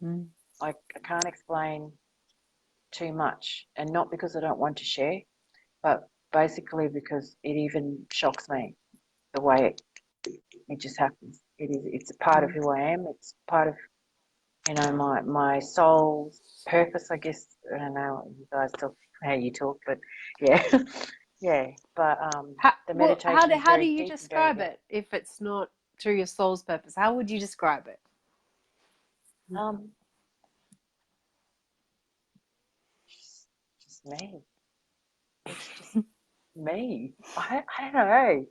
Mm. I can't explain too much, and not because I don't want to share, but basically because it even shocks me the way it just happens. It's a part of Mm. who I am. It's part of my soul's purpose. I guess I don't know you guys talk how you talk, but yeah, yeah. But the meditation is How do very you deep and very describe good. it if it's not through your soul's purpose? How would you describe it? Um, just, just me. It's just me. I don't know.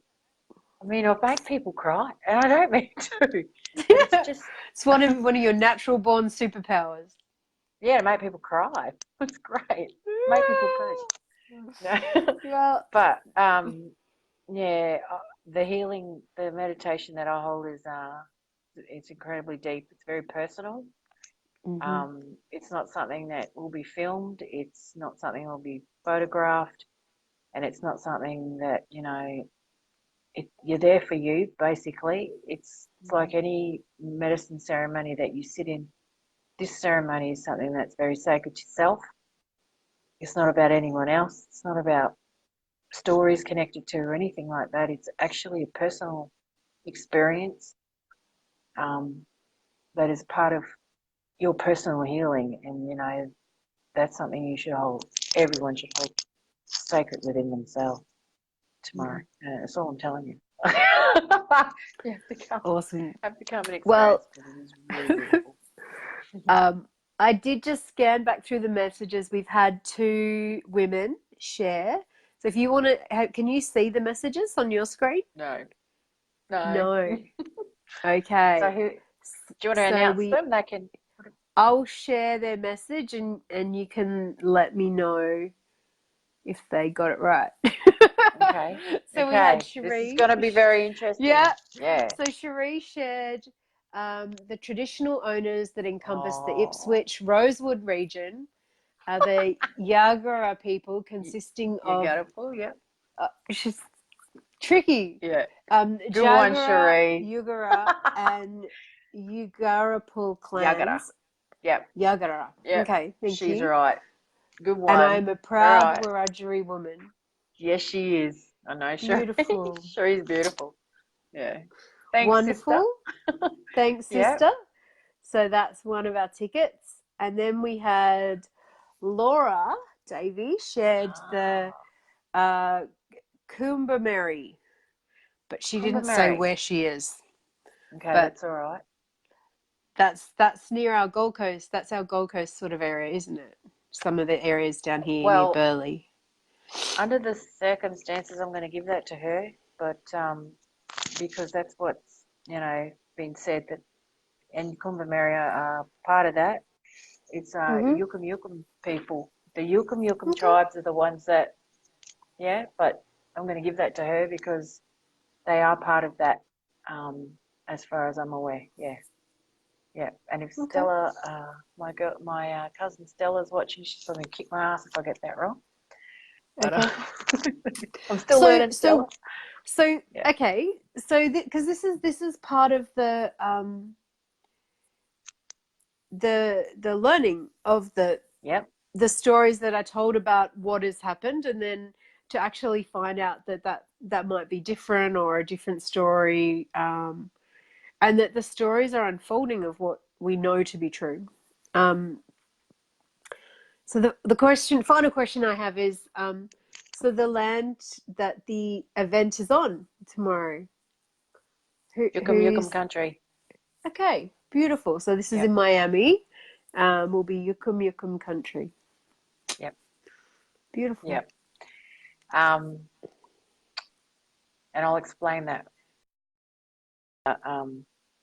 I mean, I make people cry, and I don't mean to, but it's just It's one of your natural born superpowers. yeah, make people cry. It's great. Make people poo. No. Well, But yeah, the healing, the meditation that I hold is it's incredibly deep. It's very personal. hmm It's not something that will be filmed. It's not something that will be photographed, and it's not something that you're there for you. Basically, it's like any medicine ceremony that you sit in. This ceremony is something that's very sacred to yourself. It's not about anyone else. It's not about stories connected to or anything like that. It's actually a personal experience um, that is part of your personal healing, and that's something you should hold. Everyone should hold sacred within themselves tomorrow. That's all I'm telling you. You awesome. have to come and Well, experience it because it is really beautiful. um, I did just scan back through the messages. We've had two women share. So if you want to, can you see the messages on your screen? No, no. No. So Okay. who? Do you want to So announce them? They can. I'll share their message and you can let me know if they got it right. Okay. So we had Okay. This is Cherie. going to be very interesting. Yeah. Yeah. So Cherie shared the traditional owners that encompass the Oh, Ipswich Rosewood region are the Yagara people consisting you of, got it, Paul. Yeah. she's tricky, Yeah. Good one, Jagara, Cherie. Yugara, and Yugarapul Yagara. clans. Yep. Yagara. Yep. Okay, thank She's you. right. Good And one. I'm a All proud right. Wiradjuri woman. Yes, she is. I know, Cherie. Beautiful. Cherie's beautiful. Yeah. Thanks, sister. Wonderful. Thanks, Yep. sister. So that's one of our tickets. And then we had Laura Davy shared the Ah, uh, Coombe but she Kumba didn't say Mary. where she is. Okay, But that's all right. that's near our Gold Coast. That's our Gold Coast sort of area, isn't it? Some of the areas down here near Well, Burleigh. under the circumstances, I'm going to give that to her, but because that's what's been said that and Kumba Mary are part of that. It's Mm-hmm. Yukum Yukum people. The Yukum Yukum Okay. tribes are the ones that, yeah, but I'm going to give that to her because they are part of that, as far as I'm aware. Yeah, yeah. And if Okay. Stella, my cousin Stella's watching, she's going to kick my ass if I get that wrong. But Okay. I'm still So learning, Stella. so so Yeah. okay. So because this is part of the learning of Yep. the stories that I told about what has happened, and then to actually find out that might be different or a different story, and that the stories are unfolding of what we know to be true. Um, So the final question I have is, so the land that the event is on tomorrow, Yukum Yukum who's country. okay? Beautiful. So this is Yep, in Miami. Will be Yukum Yukum country. yep, Beautiful. yep. Um, and I'll explain that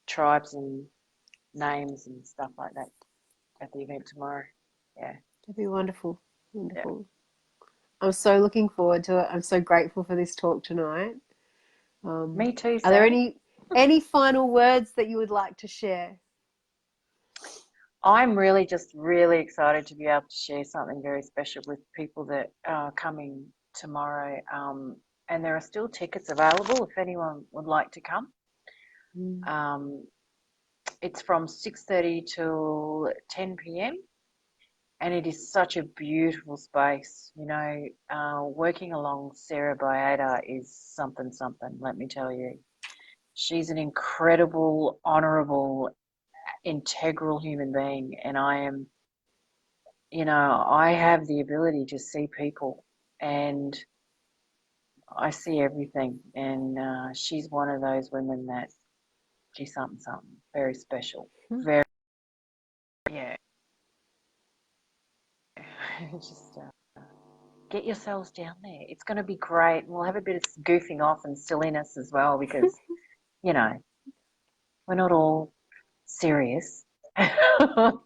tribes and names and stuff like that at the event tomorrow. Yeah, That'd be wonderful. yeah. Wonderful. I'm so looking forward to it. I'm so grateful for this talk tonight. Me too, Are there Sam. any final words that you would like to share? I'm really just really excited to be able to share something very special with people that are coming tomorrow. And there are still tickets available if anyone would like to come. Mm. Um, it's from 6:30 till 10 p.m. and it is such a beautiful space. Working along Sarah Baeta is something, let me tell you. She's an incredible, honorable, integral human being, and I have the ability to see people and I see everything. And she's one of those women that she's something, very special. Very, yeah. Just get yourselves down there. It's going to be great. We'll have a bit of goofing off and silliness as well because, you know, we're not all serious. And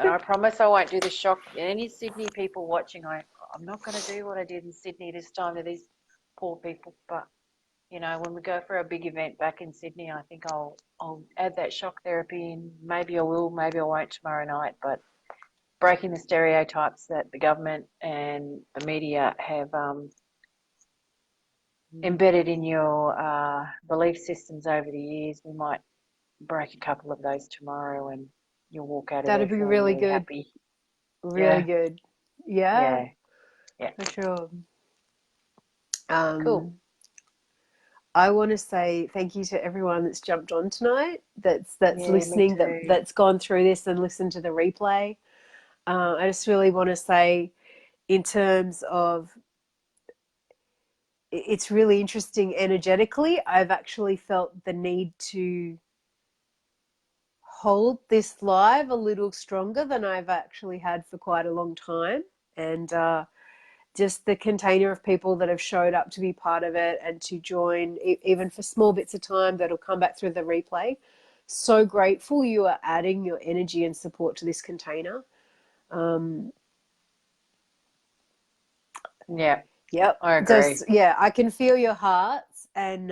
I promise I won't do the shock. Any Sydney people watching, I'm not going to do what I did in Sydney this time to these poor people. But when we go for a big event back in Sydney, I think I'll add that shock therapy in. Maybe I will, maybe I won't tomorrow night. But breaking the stereotypes that the government and the media have embedded in your belief systems over the years, we might break a couple of those tomorrow, and you'll walk out of there That'd be feeling really really good. happy. Really Yeah, good. Yeah, yeah, yeah. for sure. Cool. I want to say thank you to everyone that's jumped on tonight, that's Yeah, me listening, too. that's gone through this and listened to the replay. I just really want to say, in terms of, it's really interesting energetically. I've actually felt the need to hold this live a little stronger than I've actually had for quite a long time. And just the container of people that have showed up to be part of it and to join, even for small bits of time that'll come back through the replay. So grateful you are adding your energy and support to this container. Yeah, Yep. I Just, agree. yeah, I can feel your hearts, and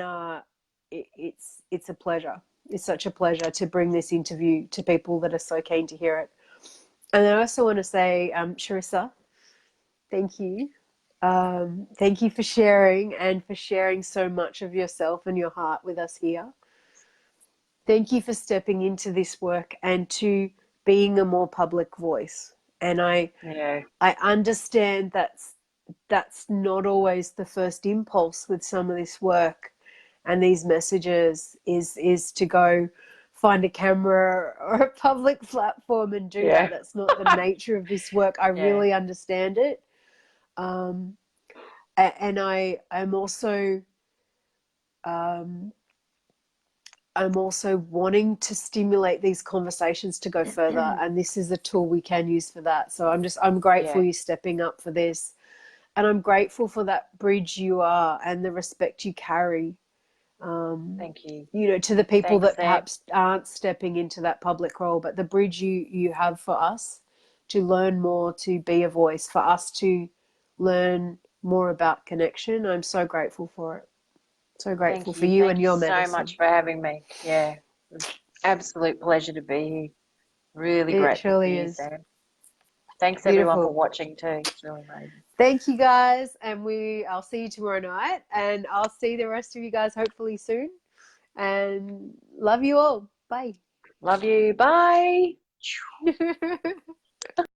it's a pleasure. It's such a pleasure to bring this interview to people that are so keen to hear it. And I also want to say, Sharissa, thank you. Thank you for sharing and for sharing so much of yourself and your heart with us here. Thank you for stepping into this work and to being a more public voice. And Yeah, I understand that's not always the first impulse with some of this work and these messages is to go find a camera or a public platform and do that. yeah, That's not the nature of this work. I yeah. really understand it. Um, and um, I'm also wanting to stimulate these conversations to go further, and this is a tool we can use for that. So I'm grateful Yeah, you stepping up for this, and I'm grateful for that bridge you are and the respect you carry. thank you. To the people Thanks, that Sam. perhaps aren't stepping into that public role, but the bridge you have for us to learn more, to be a voice, for us to learn more about connection. I'm so grateful for it. So grateful Thank for you. you Thank and you your so medicine. much for having me. Yeah, it was absolute pleasure to be here. Really It grateful for surely you, is. Sam. Thanks everyone for Beautiful. watching too. It's really amazing. Thank you guys, and I'll see you tomorrow night, and I'll see the rest of you guys hopefully soon. And love you all. Bye. Love you. Bye.